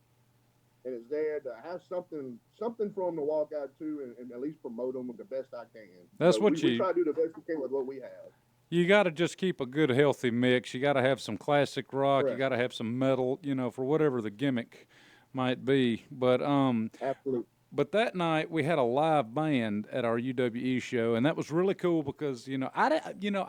and is there to have something for them to walk out to and at least promote them the best I can. That's so what we try to do the best we can with what we have. You got to just keep a good, healthy mix. You got to have some classic rock. Correct. You got to have some metal, for whatever the gimmick might be. But absolutely. But that night we had a live band at our UWE show, and that was really cool because I didn't know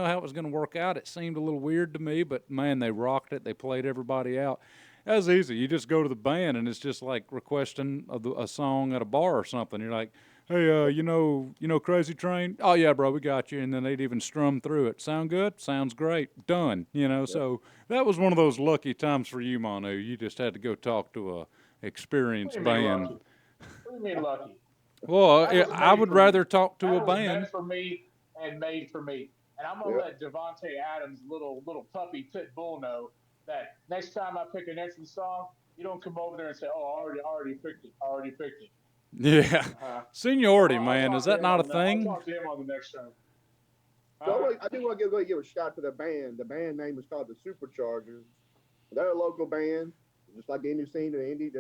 how it was going to work out. It seemed a little weird to me, but man, they rocked it. They played everybody out. That was easy. You just go to the band, and it's just like requesting a song at a bar or something. You're like, hey, Crazy Train? Oh yeah, bro, we got you. And then they'd even strum through it. Sound good? Sounds great. Done. So that was one of those lucky times for you, Manu. You just had to go talk to a experienced band. Lucky? What do you mean lucky? Well, I would rather talk to that a was band. meant for me and made for me. And I'm gonna let Devontae Adams, little puppy pit bull, know that next time I pick an entrance song, you don't come over there and say, "Oh, I already picked it. Yeah, seniority, man. Is that not a thing? I'll talk to him on the next show. So I do want to give a shout to the band. The band name is called the Superchargers. They're a local band, just like the indie scene, the indie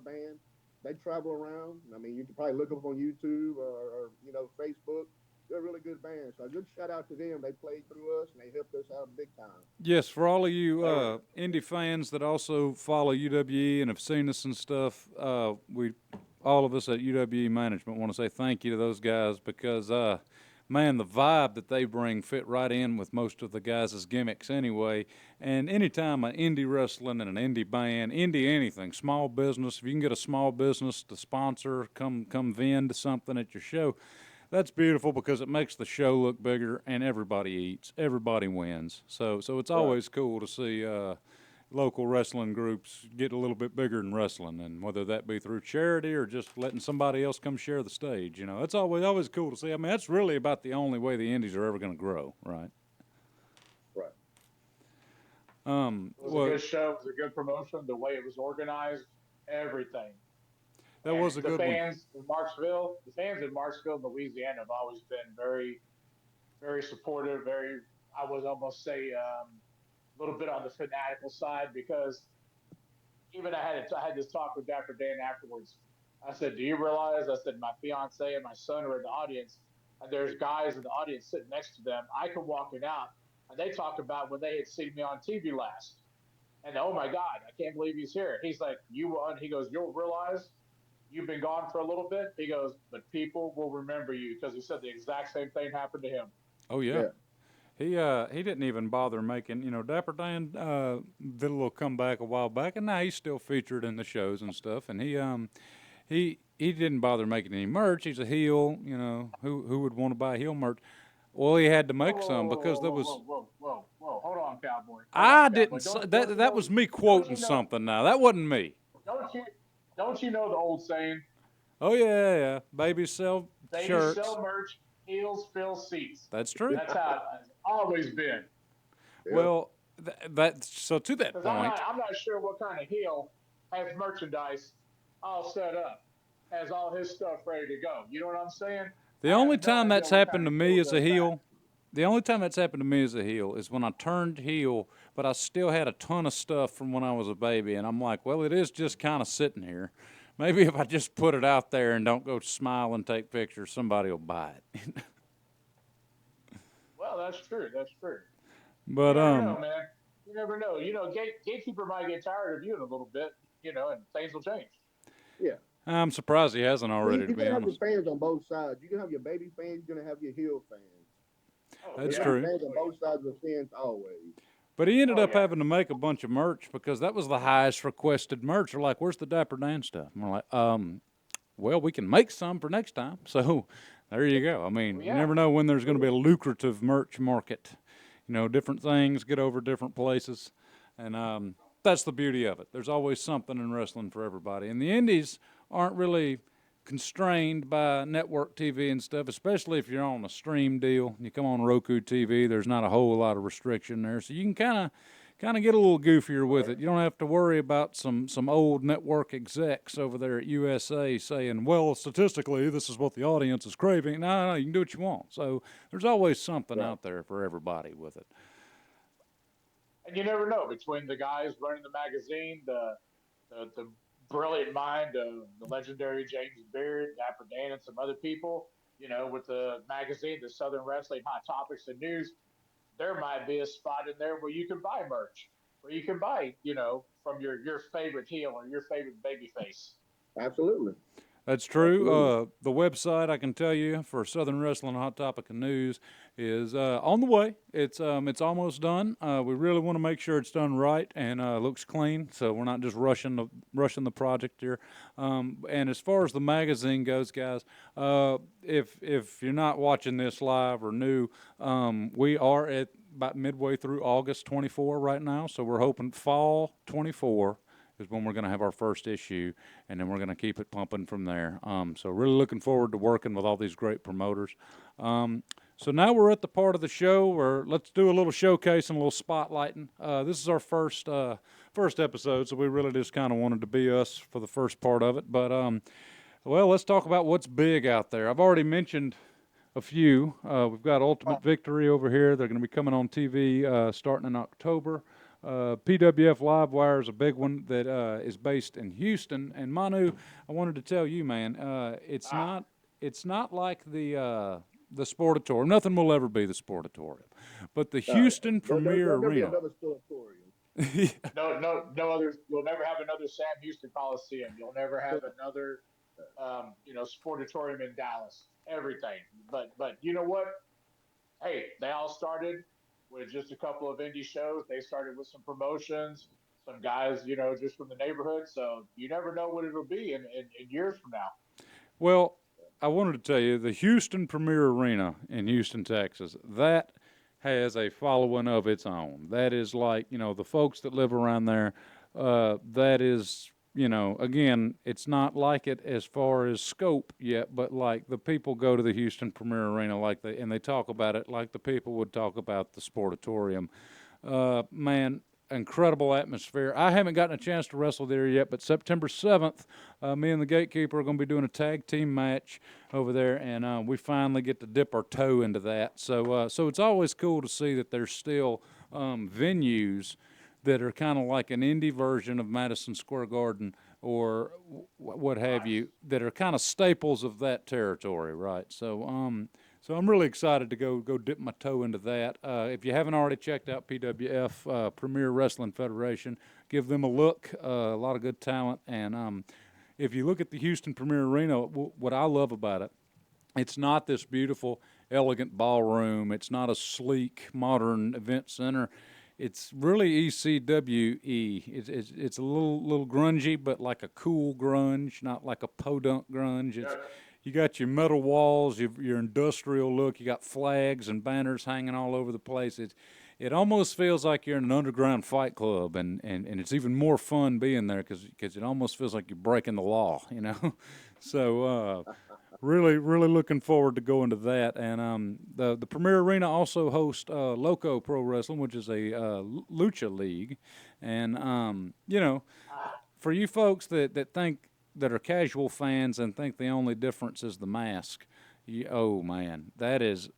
band. They travel around. I mean, you can probably look up on YouTube or Facebook. They're a really good band. So a good shout out to them. They played through us and they helped us out big time. Yes, for all of you indie fans that also follow UWE and have seen us and stuff, all of us at UWE Management want to say thank you to those guys because, man, the vibe that they bring fit right in with most of the guys' gimmicks anyway. And anytime an indie wrestling and an indie band, indie anything, small business, if you can get a small business to sponsor, come vend something at your show, that's beautiful because it makes the show look bigger and everybody eats, everybody wins. So it's always cool to see local wrestling groups get a little bit bigger than wrestling, and whether that be through charity or just letting somebody else come share the stage. It's always cool to see. I mean, that's really about the only way the indies are ever going to grow, right? Right. It was a good show. It was a good promotion. The way it was organized, everything. That was a good one. The fans in Marksville, Louisiana, have always been very, very supportive. I would almost say, a little bit on the fanatical side because even I had this talk with Dapper Dan afterwards. I said, "Do you realize?" I said, "My fiance and my son are in the audience, and there's guys in the audience sitting next to them. I could walk in out, and they talk about when they had seen me on TV last, and oh my God, I can't believe he's here." He's like, He goes, "You'll realize you've been gone for a little bit." He goes, "But people will remember you," because he said the exact same thing happened to him. Oh yeah. He didn't even bother making, Dapper Dan did a little comeback a while back, and now he's still featured in the shows and stuff. And he didn't bother making any merch. He's a heel, who would want to buy heel merch? Well, he had to make some because there was. Whoa! Hold on, cowboy. I didn't. That was me quoting something. Now that wasn't me. Don't you know the old saying? Oh yeah. Babies sell shirts. Babies sell merch. Heels fill seats. That's true. That's how it's always been. Well, so to that point, I'm not sure what kind of heel has merchandise all set up, has all his stuff ready to go. You know what I'm saying? The only time that's happened to me as a heel, is when I turned heel, but I still had a ton of stuff from when I was a baby, and I'm like, well, it is just kind of sitting here. Maybe if I just put it out there and don't go smile and take pictures, somebody will buy it. Well, that's true. But you never know, man. You never know. Gatekeeper might get tired of you in a little bit, and things will change. Yeah. I'm surprised he hasn't already, to be honest. You can have your fans on both sides. You can have your baby fans. You're going to have your heel fans. That's true. Fans on both sides of the fence always. But he ended up having to make a bunch of merch because that was the highest requested merch. They're like, "Where's the Dapper Dan stuff?" And we're like, well, we can make some for next time." So there you go. I mean, you never know when there's going to be a lucrative merch market. Different things get over different places. And that's the beauty of it. There's always something in wrestling for everybody. And the indies aren't really constrained by network TV and stuff, especially if you're on a stream deal. You come on Roku TV, there's not a whole lot of restriction there, so you can kind of get a little goofier with it. You don't have to worry about some old network execs over there at USA saying, well, statistically, this is what the audience is craving. No, you can do what you want. So there's always something out there for everybody with it. And you never know, between the guys running the magazine, the brilliant mind of the legendary James Beard, Dapper Dan, and some other people, with the magazine, the Southern Wrestling Hot Topics and News, there might be a spot in there where you can buy merch, where you can buy, from your favorite heel or your favorite babyface. Absolutely. That's true. Absolutely. The website, I can tell you, for Southern Wrestling Hot Topic and News is on the way. It's almost done. We really want to make sure it's done right and looks clean, so we're not just rushing the project here. And as far as the magazine goes, guys, if you're not watching this live or new, we are at about midway through August 24 right now, so we're hoping fall 24 is when we're going to have our first issue, and then we're going to keep it pumping from there. So really looking forward to working with all these great promoters. So now we're at the part of the show where let's do a little showcase and a little spotlighting. This is our first episode, so we really just kind of wanted to be us for the first part of it. But, well, let's talk about what's big out there. I've already mentioned a few. We've got Ultimate Victory over here. They're going to be coming on TV starting in October. PWF Livewire is a big one that is based in Houston. And Manu, I wanted to tell you, man, it's not like the Sportatorium. Nothing will ever be the Sportatorium, but the Houston Premier There'll be Arena. another Sportatorium. No other. You'll never have another Sam Houston Coliseum. You'll never have another, Sportatorium in Dallas. Everything. But you know what? Hey, they all started with just a couple of indie shows. They started with some promotions, some guys, just from the neighborhood. So you never know what it'll be in years from now. Well, I wanted to tell you, the Houston Premier Arena in Houston, Texas, that has a following of its own. That is like, the folks that live around there, that is, again, it's not like it as far as scope yet, but like the people go to the Houston Premier Arena and they talk about it like the people would talk about the Sportatorium. Man, incredible atmosphere. I haven't gotten a chance to wrestle there yet, but September 7th, me and the Gatekeeper are going to be doing a tag team match over there, and we finally get to dip our toe into that. So it's always cool to see that there's still venues that are kind of like an indie version of Madison Square Garden or what have you, that are kind of staples of that territory, right? So I'm really excited to go dip my toe into that. If you haven't already checked out PWF, Premier Wrestling Federation, give them a look. A lot of good talent. And if you look at the Houston Premier Arena, what I love about it, it's not this beautiful, elegant ballroom. It's not a sleek, modern event center. It's really ECWE. It's a little grungy, but like a cool grunge, not like a podunk grunge. You got your metal walls, your industrial look. You got flags and banners hanging all over the place. It almost feels like you're in an underground fight club, and it's even more fun being there because it almost feels like you're breaking the law, So really looking forward to going to that. And the Premier Arena also hosts Loco Pro Wrestling, which is a lucha league. And for you folks that are casual fans and think the only difference is the mask, oh man, that is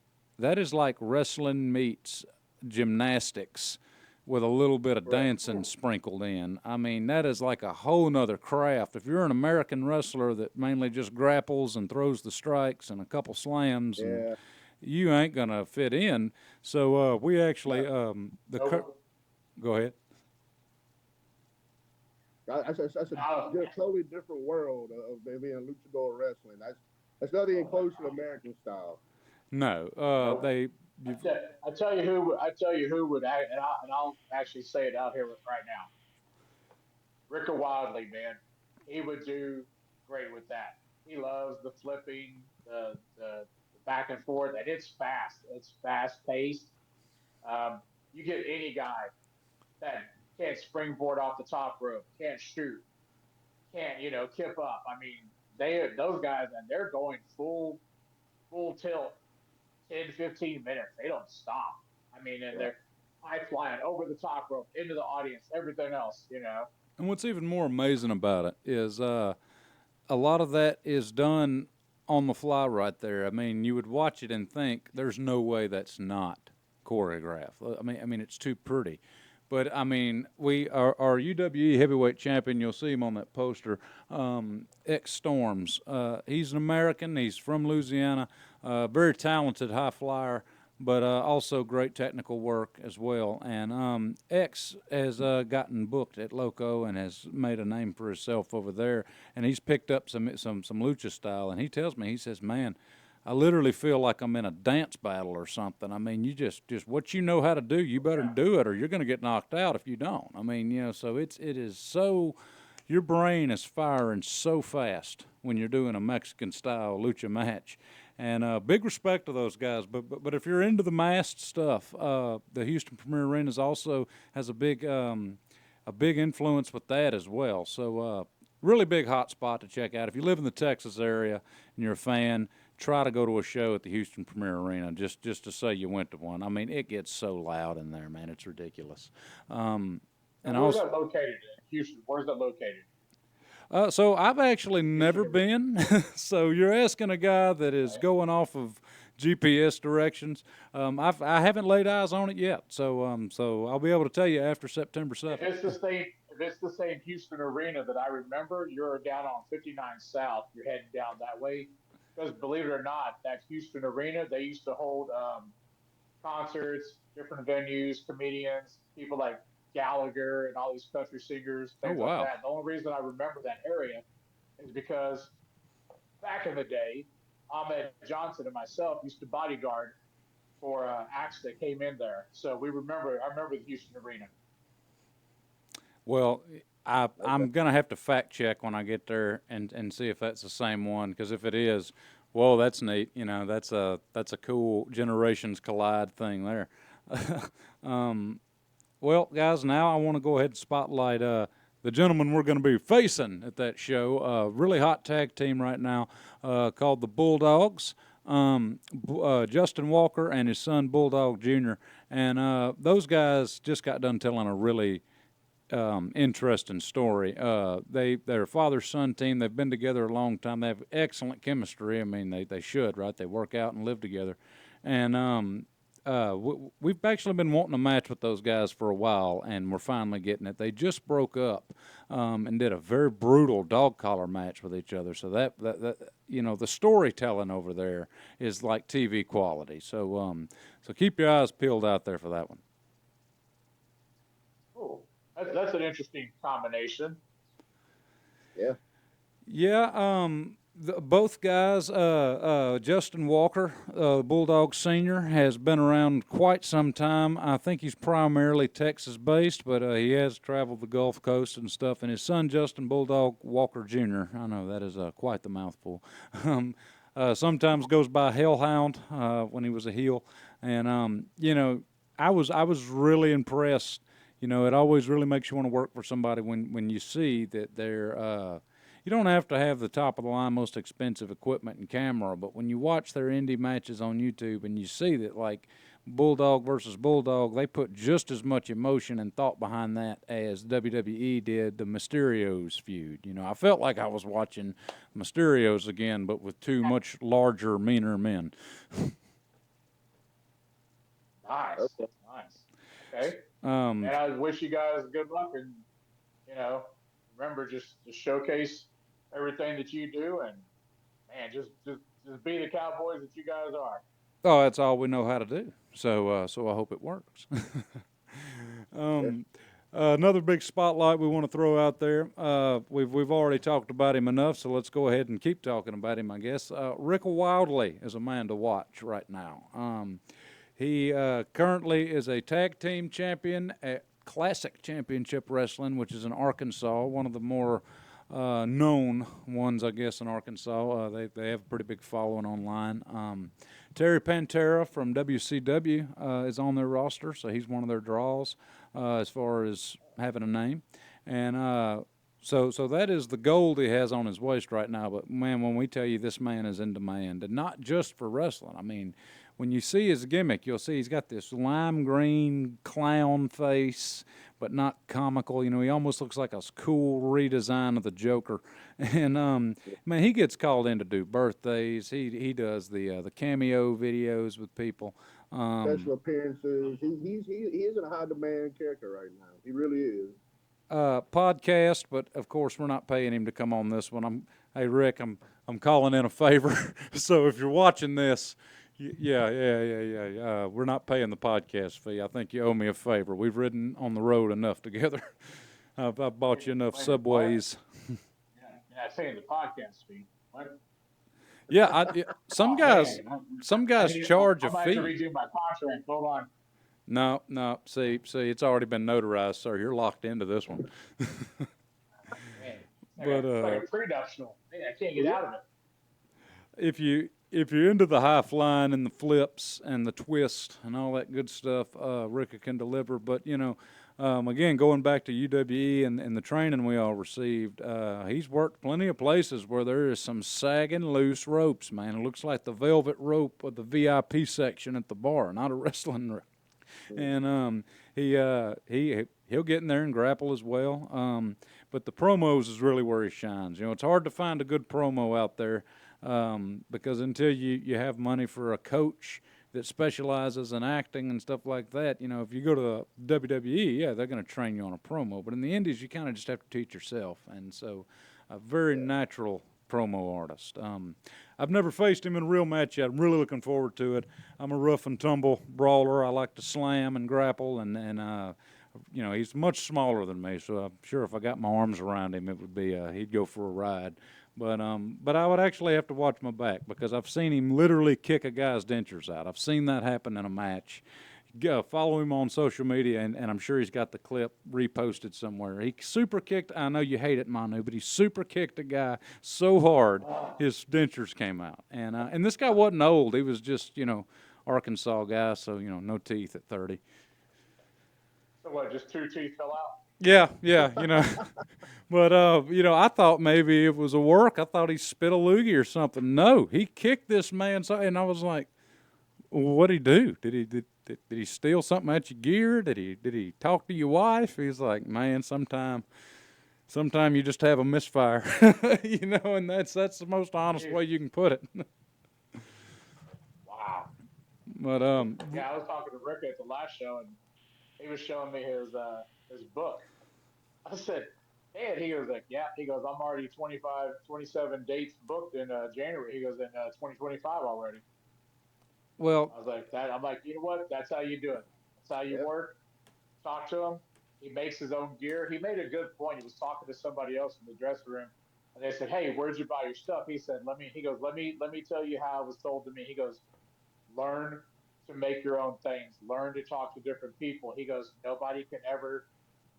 like wrestling meets gymnastics with a little bit of dancing sprinkled in. I mean, that is like a whole nother craft. If you're an American wrestler that mainly just grapples and throws the strikes and a couple slams, and you ain't gonna fit in. So we actually go ahead. That's a totally different world of being luchador wrestling. That's nothing close to American style. No, I tell you who would, and I'll actually say it out here right now. Ricker Wadley, man, he would do great with that. He loves the flipping, the back and forth, and it's fast. It's fast paced. You get any guy that can't springboard off the top rope, can't shoot, can't kip up. I mean, those guys, and they're going full tilt. 10, 15 minutes. They don't stop. I mean, and they're high flying over the top rope, into the audience, everything else, And what's even more amazing about it is a lot of that is done on the fly right there. I mean, you would watch it and think, there's no way that's not choreographed. I mean, it's too pretty. But, I mean, our UWE heavyweight champion, you'll see him on that poster, X-Storms. He's an American. He's from Louisiana, very talented high flyer. but also great technical work as well. And X has gotten booked at Loco and has made a name for himself over there, and he's picked up some lucha style. And he tells me, he says, "Man, I literally feel like I'm in a dance battle or something. I mean, you just what you know how to do, you better do it, or you're going to get knocked out if you don't. I mean, so it is so, your brain is firing so fast when you're doing a Mexican style lucha match, and big respect to those guys. But if you're into the masked stuff, the Houston Premier Arenas also has a big influence with that as well. So really big hot spot to check out if you live in the Texas area and you're a fan. Try to go to a show at the Houston Premier Arena just to say you went to one. I mean, it gets so loud in there, man. It's ridiculous. And where's that located in Houston? Where's that located? So I've actually never been. So you're asking a guy that is going off of GPS directions. I haven't laid eyes on it yet. So I'll be able to tell you after September 7th. If it's the same Houston arena that I remember, you're down on 59 South. You're heading down that way. Because believe it or not, that Houston arena, they used to hold concerts, different venues, comedians, people like Gallagher and all these country singers, things like that. The only reason I remember that area is because back in the day, Ahmed Johnson and myself used to bodyguard for acts that came in there. So I remember the Houston arena. Well, I'm going to have to fact check when I get there and see if that's the same one, because if it is, whoa, that's neat. That's a cool generations collide thing there. Well, guys, now I want to go ahead and spotlight the gentleman we're going to be facing at that show. A really hot tag team right now called the Bulldogs. Justin Walker and his son Bulldog Jr. And those guys just got done telling a really interesting story. They're a father-son team. They've been together a long time. They have excellent chemistry. I mean, they should, right? They work out and live together. And we've actually been wanting a match with those guys for a while, and we're finally getting it. They just broke up and did a very brutal dog collar match with each other. So that the storytelling over there is like TV quality. So keep your eyes peeled out there for that one. Cool. That's an interesting combination. Yeah. Yeah. Both guys, Justin Walker, Bulldog Senior, has been around quite some time. I think he's primarily Texas-based, but he has traveled the Gulf Coast and stuff. And his son, Justin Bulldog Walker Jr., I know that is quite the mouthful, sometimes goes by Hellhound when he was a heel. And, I was really impressed. It always really makes you want to work for somebody when you see that they're you don't have to have the top-of-the-line, most expensive equipment and camera, but when you watch their indie matches on YouTube and you see that, like, Bulldog versus Bulldog, they put just as much emotion and thought behind that as WWE did the Mysterios feud. I felt like I was watching Mysterios again, but with two much larger, meaner men. Nice. Okay. And I wish you guys good luck, and remember just to showcase everything that you do, and man, just be the Cowboys that you guys are. Oh, that's all we know how to do. So I hope it works. Another big spotlight we want to throw out there. We've already talked about him enough, so let's go ahead and keep talking about him, I guess. Rick Wildley is a man to watch right now. He currently is a tag team champion at Classic Championship Wrestling, which is in Arkansas, one of the more known ones, I guess, in Arkansas. They have a pretty big following online. Terry Pantera from WCW is on their roster, so he's one of their draws as far as having a name. And so that is the gold he has on his waist right now. But, man, when we tell you this man is in demand, and not just for wrestling. I mean, when you see his gimmick, you'll see he's got this lime green clown face, but not comical. He almost looks like a cool redesign of the Joker. And, man, he gets called in to do birthdays. He does the cameo videos with people. Special appearances. He is in a high-demand character right now. He really is. Podcast, but, of course, we're not paying him to come on this one. Hey, Rick, I'm calling in a favor. So if you're watching this, Yeah. We're not paying the podcast fee. I think you owe me a favor. We've ridden on the road enough together. I've bought you enough Subways. You're not saying the podcast fee. What? Some Oh, guys, man. some guys charge I a might have to fee. redo my contract. Hold on. No. See, it's already been notarized, sir. You're locked into this one. Man, But it's like a prenuptial. Man, I can't get out of it. if you're into the high flying and the flips and the twist and all that good stuff, Ricka can deliver. But again, going back to UWE and the training we all received, he's worked plenty of places where there is some sagging loose ropes. Man, it looks like the velvet rope of the VIP section at the bar, not a wrestling ring. And he'll get in there and grapple as well. But the promos is really where he shines. It's hard to find a good promo out there because until you have money for a coach that specializes in acting and stuff like that, if you go to the WWE, they're going to train you on a promo. But in the indies, you kind of just have to teach yourself. And so a very natural promo artist. I've never faced him in a real match yet. I'm really looking forward to it. I'm a rough and tumble brawler. I like to slam and grapple, and he's much smaller than me, so I'm sure if I got my arms around him, it would be he'd go for a ride. But I would actually have to watch my back because I've seen him literally kick a guy's dentures out. I've seen that happen in a match. Follow him on social media, and I'm sure he's got the clip reposted somewhere. He super kicked, I know you hate it, Manu, but he super kicked a guy so hard his dentures came out. And this guy wasn't old. He was just, Arkansas guy, so, no teeth at 30. So what, just 2 teeth fell out? Yeah, But, I thought maybe it was a work. I thought he spit a loogie or something. No, he kicked this man, and I was like, what'd he do? Did he steal something out your gear? Did he talk to your wife? He's like, man, sometime you just have a misfire, and that's the most honest way you can put it. Wow. But Yeah, I was talking to Rick at the last show, and he was showing me his book. I said, hey, and he goes like, yeah. He goes, I'm already 27 dates booked in January. He goes, in 2025 already. Well, I was like, that. I'm like, you know what? That's how you do it. That's how you work. Talk to him. He makes his own gear. He made a good point. He was talking to somebody else in the dressing room, and they said, hey, where'd you buy your stuff? He said, let me tell you how it was told to me. He goes, learn to make your own things. Learn to talk to different people. He goes, nobody can ever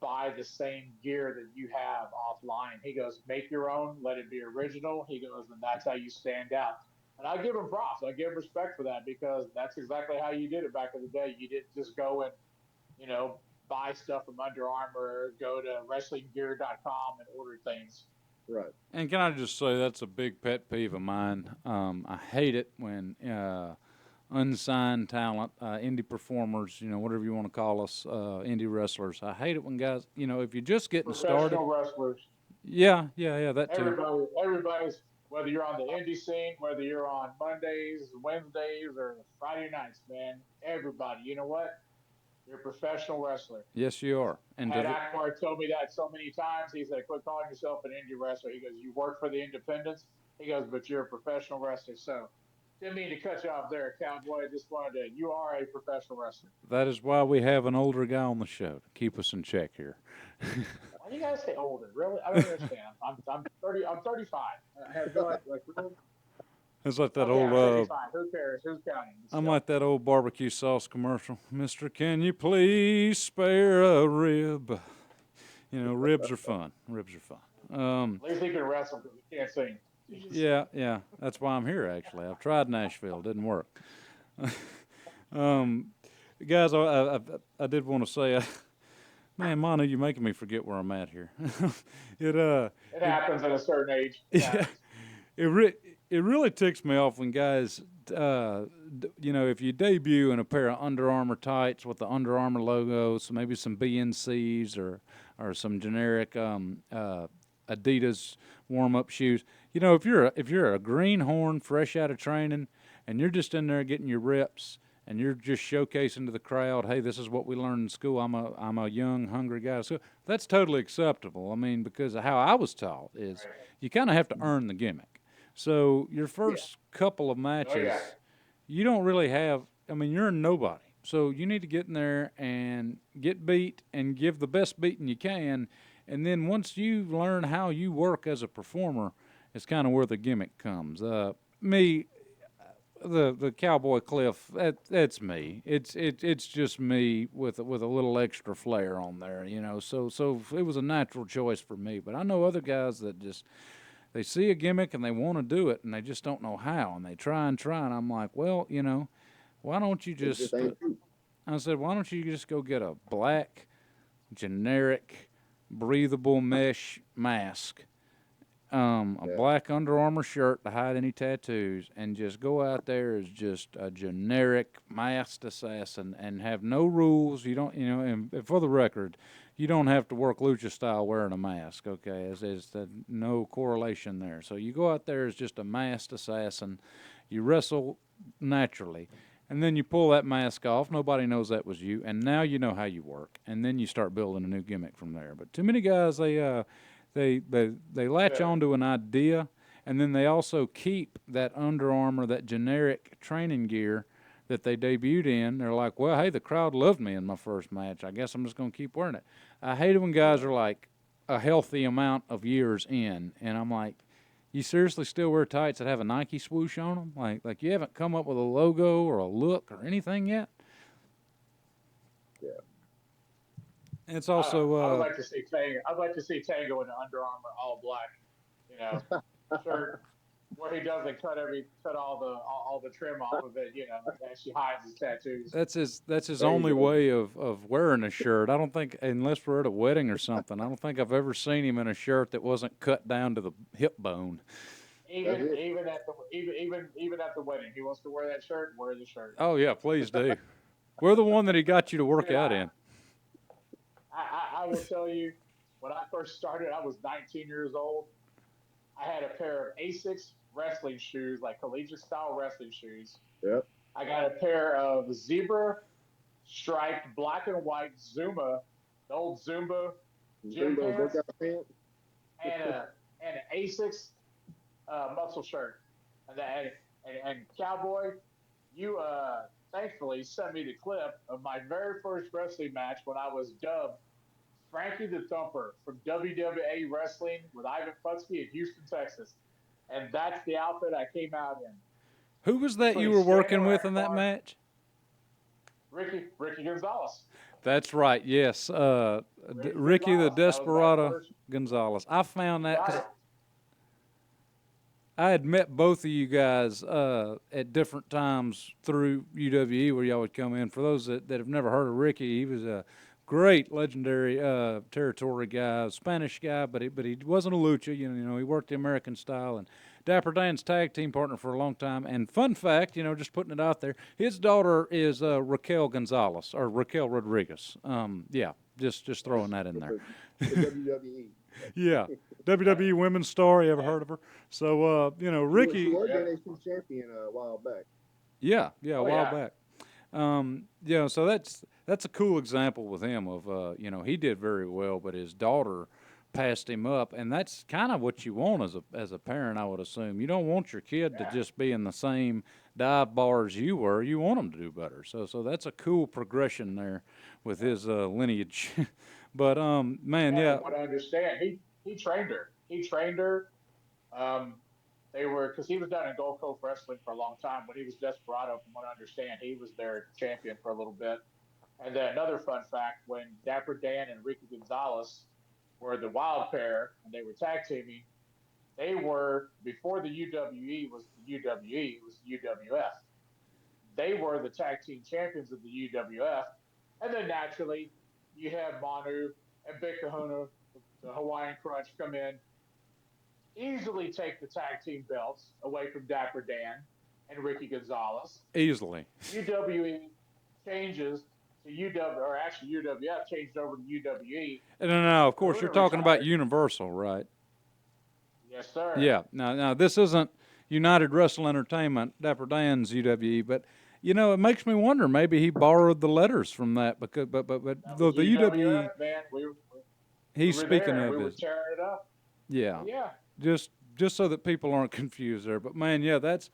buy the same gear that you have offline. He goes, make your own, let it be original. He goes, and that's how you stand out. And I give him props. I give respect for that because that's exactly how you did it back in the day. You didn't just go and, buy stuff from Under Armour, go to WrestlingGear.com and order things. Right. And can I just say that's a big pet peeve of mine. I hate it when unsigned talent, indie performers, whatever you want to call us, indie wrestlers. I hate it when guys, if you're just getting started. Professional wrestlers. Yeah, that too. Everybody's, whether you're on the indie scene, whether you're on Mondays, Wednesdays, or Friday nights, man, everybody, you know what? You're a professional wrestler. Yes, you are. And Ed Akbar told me that so many times. He said, quit calling yourself an indie wrestler. He goes, you work for the independents. He goes, but you're a professional wrestler. So, didn't mean to cut you off there, Cowboy. Just wanted to, you are a professional wrestler. That is why we have an older guy on the show to keep us in check here. Why do you guys say older? Really? I don't understand. I'm 30. I'm 35. I have no really. It's like that Okay, old. I'm 35. Who cares? Who's counting? I'm like that old barbecue sauce commercial. Mister, can you please spare a rib? Ribs are fun. Ribs are fun. At least he can wrestle because he can't sing. Yeah. That's why I'm here, actually. I've tried Nashville. Didn't work. Guys, I did want to say, man, Manu, you're making me forget where I'm at here. It happens at a certain age. Yeah. It really ticks me off when guys, if you debut in a pair of Under Armour tights with the Under Armour logo, so maybe some BNCs or some generic Adidas warm-up shoes. If you're a greenhorn fresh out of training and you're just in there getting your reps and you're just showcasing to the crowd, hey, this is what we learned in school. I'm a young, hungry guy. So that's totally acceptable. I mean, because how I was taught is you kind of have to earn the gimmick. So your first couple of matches, you don't really have. I mean, you're a nobody, so you need to get in there and get beat and give the best beating you can, and then once you learn how you work as a performer, it's kind of where the gimmick comes. Me, the Cowboy Cliff, that's me. It's just me with a little extra flair on there, you know. So it was a natural choice for me. But I know other guys that just they see a gimmick and they want to do it and they just don't know how, and they try and try, and I'm like, well, you know, why don't you just? I said, why don't you just go get a black, generic, breathable mesh mask, a black Under Armour shirt to hide any tattoos, and just go out there as just a generic masked assassin and have no rules. You don't, you know, and for the record, you don't have to work lucha style wearing a mask, okay? There's no correlation there. So you go out there as just a masked assassin. You wrestle naturally. And then you pull that mask off. Nobody knows that was you. And now you know how you work. And then you start building a new gimmick from there. But too many guys, they latch onto an idea, and then they also keep that Under Armour, that generic training gear that they debuted in. They're like, well, hey, the crowd loved me in my first match. I guess I'm just going to keep wearing it. I hate it when guys are like a healthy amount of years in, and I'm like, you seriously still wear tights that have a Nike swoosh on them? Like you haven't come up with a logo or a look or anything yet? Yeah. And it's also. I would like to see Tango. I'd like to see Tango in the Under Armour all black, you know, shirt where he doesn't cut all the trim off of it, you know, and actually hides his tattoos. That's his only way of wearing a shirt. I don't think, unless we're at a wedding or something, I don't think I've ever seen him in a shirt that wasn't cut down to the hip bone. Even at the wedding, he wants to wear that shirt. Wear the shirt. Oh yeah, please do. We're the one that he got you to work out in. I will tell you, when I first started, I was 19 years old. I had a pair of Asics wrestling shoes, like collegiate style wrestling shoes. Yep. I got a pair of zebra striped black and white Zuma, the old Zumba gym pants, and an Asics muscle shirt. And Cowboy, you thankfully sent me the clip of my very first wrestling match when I was dubbed Frankie the Thumper from WWE Wrestling with Ivan Putski in Houston, Texas. And that's the outfit I came out in. Who was that you were working with in that match? Ricky Gonzalez. That's right, yes. Ricky the Desperado Gonzalez. I found that 'cause I had met both of you guys at different times through UWE where y'all would come in. For those that have never heard of Ricky, he was a great, legendary territory guy, Spanish guy, but he wasn't a lucha. You know, he worked the American style. And Dapper Dan's tag team partner for a long time. And fun fact, you know, just putting it out there, his daughter is Raquel Gonzalez or Raquel Rodriguez. Yeah, just throwing that in there. The WWE. Yeah, WWE Women's Star. You ever heard of her? So you know, Ricky. She was NXT champion a while back. Yeah, a while back. You know, so that's a cool example with him of you know, he did very well, but his daughter passed him up, and that's kind of what you want as a parent, I would assume. You don't want your kid to just be in the same dive bar as you were. You want them to do better. So that's a cool progression there with his lineage. But man, yeah. What I understand, he trained her. They were, because he was down in Gold Coast Wrestling for a long time. When he was Desperado, from what I understand, he was their champion for a little bit. And then another fun fact: when Dapper Dan and Ricky Gonzalez were the Wild Pair and they were tag teaming, they were, before the UWE was the UWE, it was the UWF. They were the tag team champions of the UWF, and then naturally you have Manu and Big Kahuna, the Hawaiian Crunch, come in, easily take the tag team belts away from Dapper Dan and Ricky Gonzalez. Easily. UWE changes to UWF changed over to UWE. No, of course, you're talking about Universal, right? Yes, sir. Yeah. Now this isn't United Wrestle Entertainment, Dapper Dan's UWE, but you know, it makes me wonder. Maybe he borrowed the letters from that because, but the UWE. Man, he's speaking of we his. were tearing it up. Yeah. Yeah. Just just so that people aren't confused there. But man, yeah, that's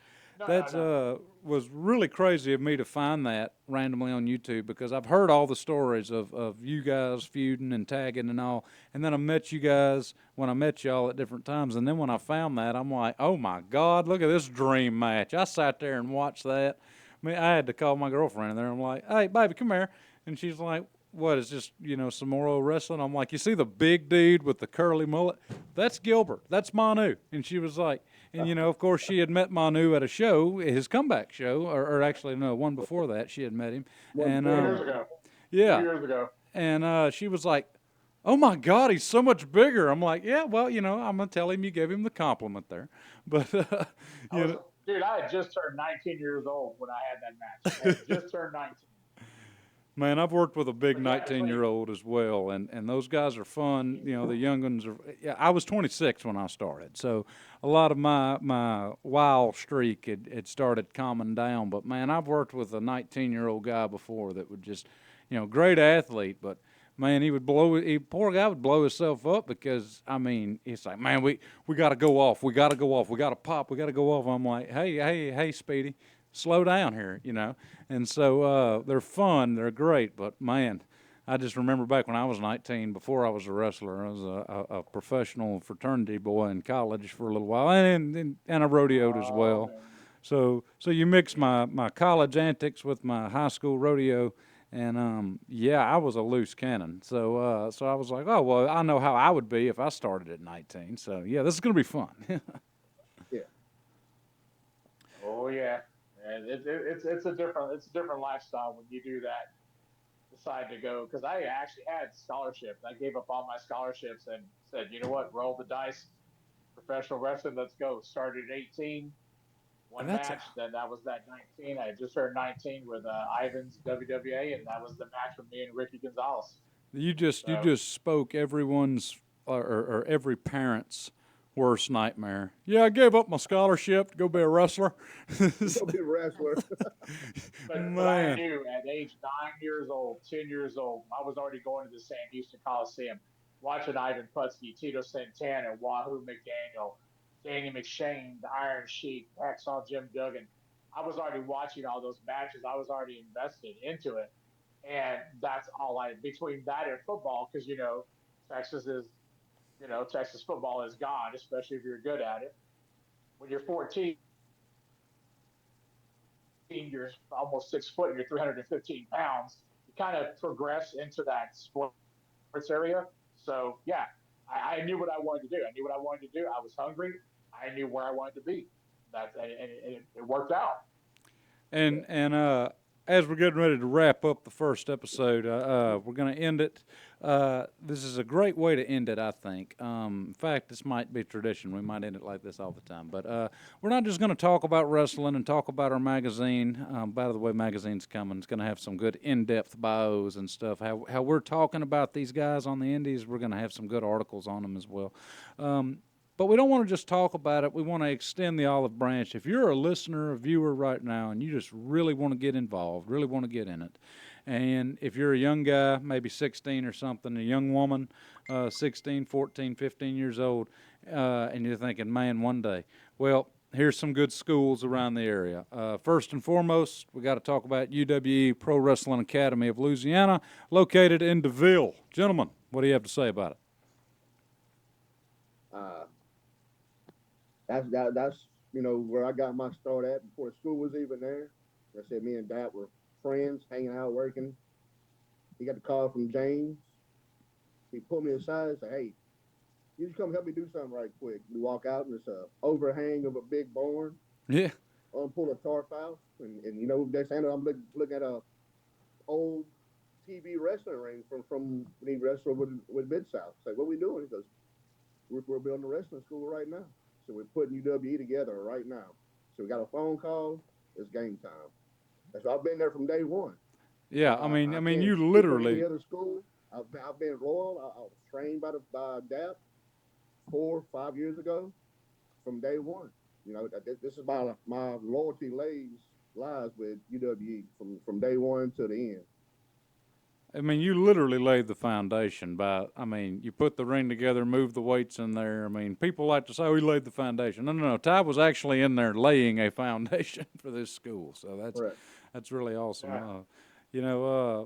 was really crazy of me to find that randomly on YouTube, because I've heard all the stories of you guys feuding and tagging and all, and then I met you guys when I met y'all at different times, and then when I found that, I'm like, oh my God, look at this dream match. I sat there and watched that. I mean, I had to call my girlfriend in there. I'm like, hey, baby, come here. And she's like, what, is just, some more old wrestling? I'm like, you see the big dude with the curly mullet? That's Gilbert. That's Manu. And she was like, and, of course, she had met Manu at a show, his comeback show, or actually, no, one before that, she had met him. And, 2 years ago. Yeah. 2 years ago. And she was like, oh, my God, he's so much bigger. I'm like, yeah, well, I'm going to tell him you gave him the compliment there. But, Dude, I had just turned 19 years old when I had that match. I had just turned 19. Man, I've worked with a big 19-year-old as well, and those guys are fun. The young ones are. Yeah, I was 26 when I started, so a lot of my wild streak had started calming down. But man, I've worked with a 19-year-old guy before that would just, great athlete, but man, poor guy would blow himself up, because he's like, man, we got to go off, we got to pop, we got to go off. I'm like, hey, Speedy, slow down here, And so they're fun, they're great, but man, I just remember back when I was 19, before I was a wrestler, I was a professional fraternity boy in college for a little while, and I rodeoed as well. So you mix my college antics with my high school rodeo, and I was a loose cannon. So I was like, oh well, I know how I would be if I started at 19. So yeah, this is gonna be fun. Yeah. Oh yeah. And it's a different lifestyle when you do that. Decide to go, because I actually had scholarships. I gave up all my scholarships and said, you know what, roll the dice, professional wrestling, let's go. Started at 18, one match, then that was that 19. I had just turned 19 with Ivan's WWA, and that was the match with me and Ricky Gonzalez. You just spoke everyone's or every parent's worst nightmare. Yeah, I gave up my scholarship to go be a wrestler. Go be a wrestler. But I knew at age 9 years old, 10 years old, I was already going to the Sam Houston Coliseum, watching Ivan Putski, Tito Santana, Wahoo McDaniel, Danny McShane, the Iron Sheik, Hacksaw Jim Duggan. I was already watching all those matches. I was already invested into it. And that's all between that and football, because, Texas football is God, especially if you're good at it. When you're 14, you're almost 6 foot, and you're 315 pounds. You kind of progress into that sports area. So, yeah, I knew what I wanted to do. I was hungry. I knew where I wanted to be. It worked out. And as we're getting ready to wrap up the first episode, we're going to end it. This is a great way to end it, I think. In fact, this might be tradition. We might end it like this all the time. But we're not just going to talk about wrestling and talk about our magazine. By the way, magazine's coming. It's going to have some good in-depth bios and stuff. How we're talking about these guys on the indies, we're going to have some good articles on them as well. But we don't want to just talk about it. We want to extend the olive branch. If you're a listener, a viewer right now, and you just really want to get involved, really want to get in it, and if you're a young guy, maybe 16 or something, a young woman, 16, 14, 15 years old, and you're thinking, man, one day, well, here's some good schools around the area. First and foremost, we got to talk about UWE Pro Wrestling Academy of Louisiana, located in DeVille. Gentlemen, what do you have to say about it? That's where I got my start at before the school was even there. Like I said, me and Dad were friends, hanging out, working. He got the call from James. He pulled me aside and said, hey, you just come help me do something right quick. We walk out, and it's a overhang of a big barn. Yeah. I'm pull a tarp out, and next thing I'm looking at a old TV wrestling ring from when he wrestled with Mid-South. Say, what are we doing? He goes, we're building a wrestling school right now. So we're putting UWE together right now. So we got a phone call. It's game time. So I've been there from day one. Yeah, I mean, you literally. Any other school? I've been loyal. I was trained by DAP 4 or 5 years ago. From day one, this is my loyalty lies with UWE from day one to the end. I mean, you literally laid the foundation you put the ring together, moved the weights in there. I mean, people like to say, oh, he laid the foundation. No. Ty was actually in there laying a foundation for this school. So that's really awesome. Yeah.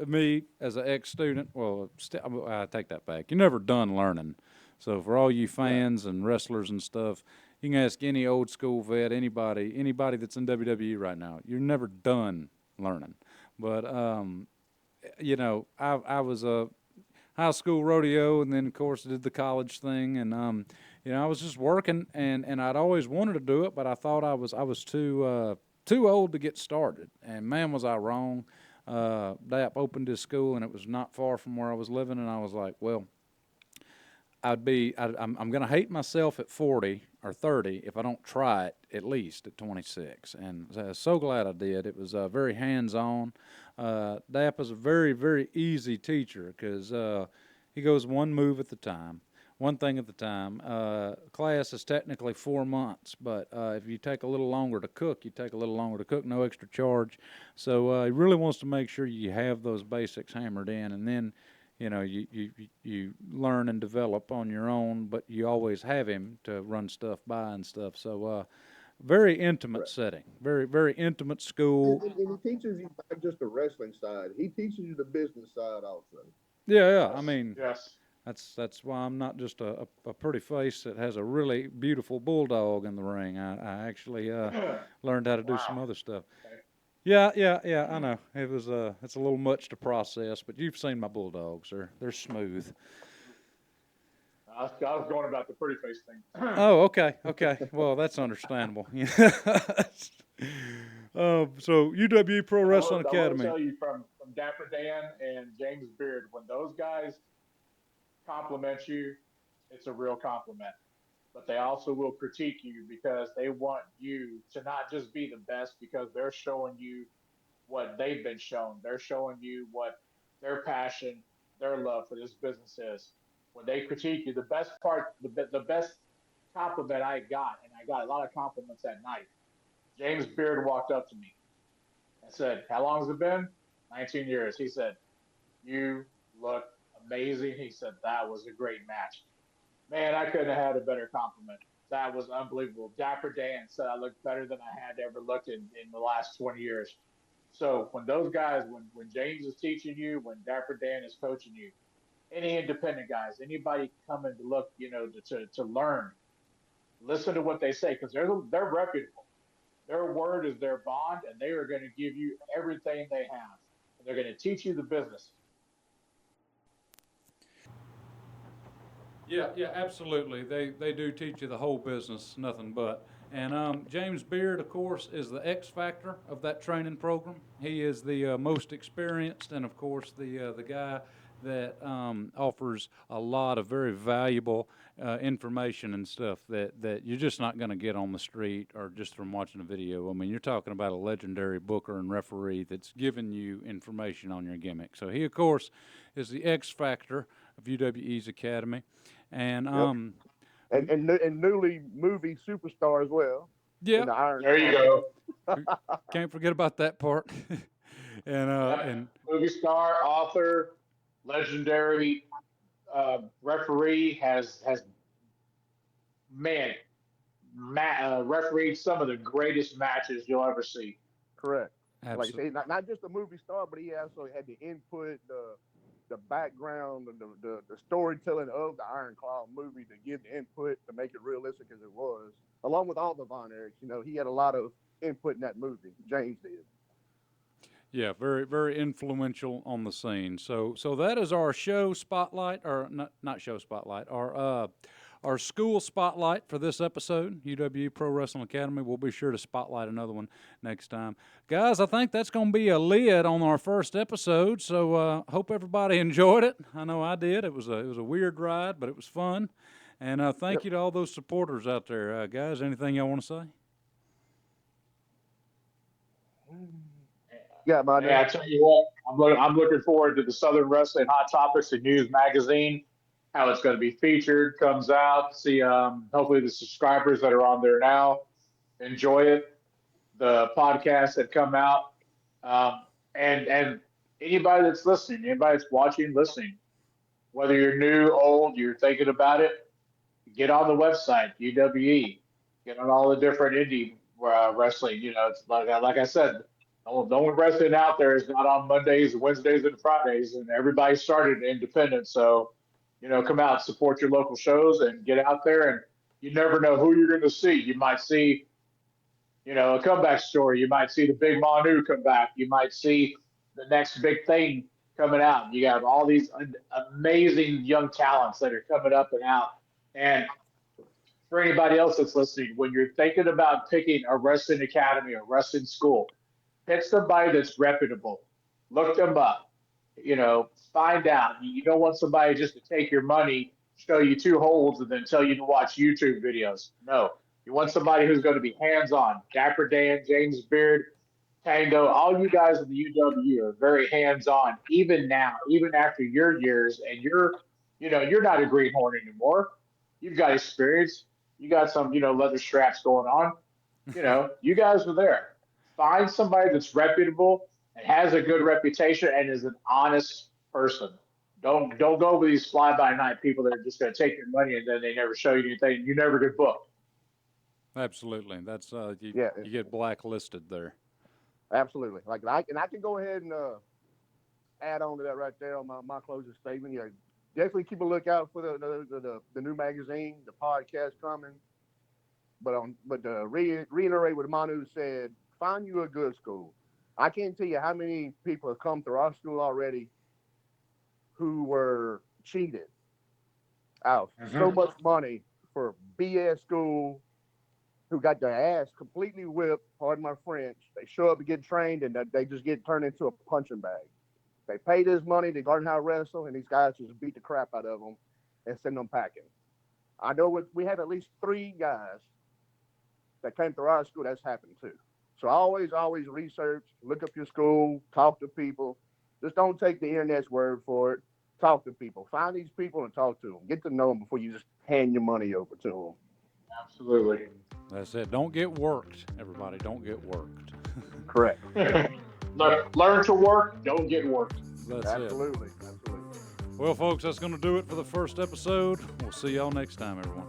Me as an ex-student, I take that back. You're never done learning. So for all you fans and wrestlers and stuff, you can ask any old school vet, anybody that's in WWE right now. You're never done learning. But I was a high school rodeo, and then of course did the college thing, and I was just working, and I'd always wanted to do it, but I thought I was too old to get started, and man was I wrong. DAP opened his school, and it was not far from where I was living, and I was like, well, I'm going to hate myself at 40 or 30 if I don't try it at least at 26. And I was so glad I did. It was very hands-on. DAP is a very, very easy teacher because he goes one move at the time, one thing at the time. Class is technically 4 months, but if you take a little longer to cook, you take a little longer to cook, no extra charge. So he really wants to make sure you have those basics hammered in, and then you learn and develop on your own, but you always have him to run stuff by and stuff. So very intimate setting, very, very intimate school. And he teaches you not just the wrestling side. He teaches you the business side also. Yeah. I mean, yes. That's why I'm not just a pretty face that has a really beautiful bulldog in the ring. I actually learned how to do some other stuff. Yeah, I know. It's a little much to process, but you've seen my bulldogs. They're smooth. I was going about the pretty face thing. Oh, okay. Well, that's understandable. So UWE Pro Wrestling Academy. I will tell you from Dapper Dan and James Beard, when those guys compliment you, it's a real compliment. But they also will critique you because they want you to not just be the best, because they're showing you what they've been shown. They're showing you what their passion, their love for this business is. When they critique you, the best compliment I got, and I got a lot of compliments that night, James Beard walked up to me and said, "How long has it been?" 19 years. He said, "You look amazing." He said, "That was a great match." Man, I couldn't have had a better compliment. That was unbelievable. Dapper Dan said I looked better than I had ever looked in the last 20 years. So when those guys, when James is teaching you, when Dapper Dan is coaching you, any independent guys, anybody coming to look, to learn, listen to what they say, because they're reputable. Their word is their bond, and they are going to give you everything they have. And they're going to teach you the business. Yeah, absolutely. They do teach you the whole business, nothing but. And James Beard, of course, is the X factor of that training program. He is the most experienced, and of course the guy that offers a lot of very valuable information and stuff that you're just not going to get on the street or just from watching a video. I mean, you're talking about a legendary booker and referee that's giving you information on your gimmick. So he, of course, is the X factor of UWE's Academy. And and newly movie superstar as well. Yeah, there you go. Can't forget about that part. and movie star, author, legendary referee has refereed some of the greatest matches you'll ever see. Correct. Absolutely. Like I say, not just a movie star, but he also had the input, the background, the storytelling of the Iron Claw movie to give the input to make it realistic as it was, along with all the Von Erichs. He had a lot of input in that movie. James did. Yeah, very, very influential on the scene. So that is our show spotlight, or not show spotlight, our school spotlight for this episode, UWE Pro Wrestling Academy. We'll be sure to spotlight another one next time. Guys, I think that's going to be a lid on our first episode, so hope everybody enjoyed it. I know I did. It was a weird ride, but it was fun. And thank you to all those supporters out there. Guys, anything y'all want to say? Yeah, man. I tell you what, I'm looking forward to the Southern Wrestling Hot Topics and News magazine, how it's going to be featured, comes out. See, hopefully the subscribers that are on there now enjoy it. The podcasts that come out, and anybody that's listening, anybody that's watching, listening, whether you're new, old, you're thinking about it, get on the website, UWE, get on all the different indie wrestling. It's like I said, no one wrestling out there is not on Mondays, Wednesdays, and Fridays, and everybody started independent. So, come out, support your local shows, and get out there. And you never know who you're going to see. You might see, a comeback story. You might see the big Manu come back. You might see the next big thing coming out. You got all these amazing young talents that are coming up and out. And for anybody else that's listening, when you're thinking about picking a wrestling academy or wrestling school, pick somebody that's reputable. Look them up. Find out. You don't want somebody just to take your money, show you two holds, and then tell you to watch YouTube videos. No. You want somebody who's going to be hands-on. Dapper Dan, James Beard, Tango, all you guys in the UW are very hands-on, even now, even after your years, and you're not a greenhorn anymore. You've got experience. You got some, leather straps going on. You guys are there. Find somebody that's reputable and has a good reputation and is an honest person. Don't go with these fly-by-night people that are just going to take your money and then they never show you anything. You never get booked. Absolutely. That's you get blacklisted there. Absolutely. I can go ahead and add on to that right there on my closing statement. Definitely keep a lookout for the new magazine, the podcast coming. But to reiterate what Manu said, find you a good school. I can't tell you how many people have come through our school already who were cheated out so much money for BS school, who got their ass completely whipped, pardon my French. They show up to get trained and they just get turned into a punching bag. They pay this money to learn how to wrestle, and these guys just beat the crap out of them and send them packing. I know we have at least 3 guys that came through our school that's happened too. So always research, look up your school, talk to people. Just don't take the internet's word for it. Talk to people. Find these people and talk to them. Get to know them before you just hand your money over to them. Absolutely. That's it. Don't get worked, everybody. Don't get worked. Correct. Learn to work. Don't get worked. That's Absolutely. it. Well, folks, that's going to do it for the first episode. We'll see y'all next time, everyone.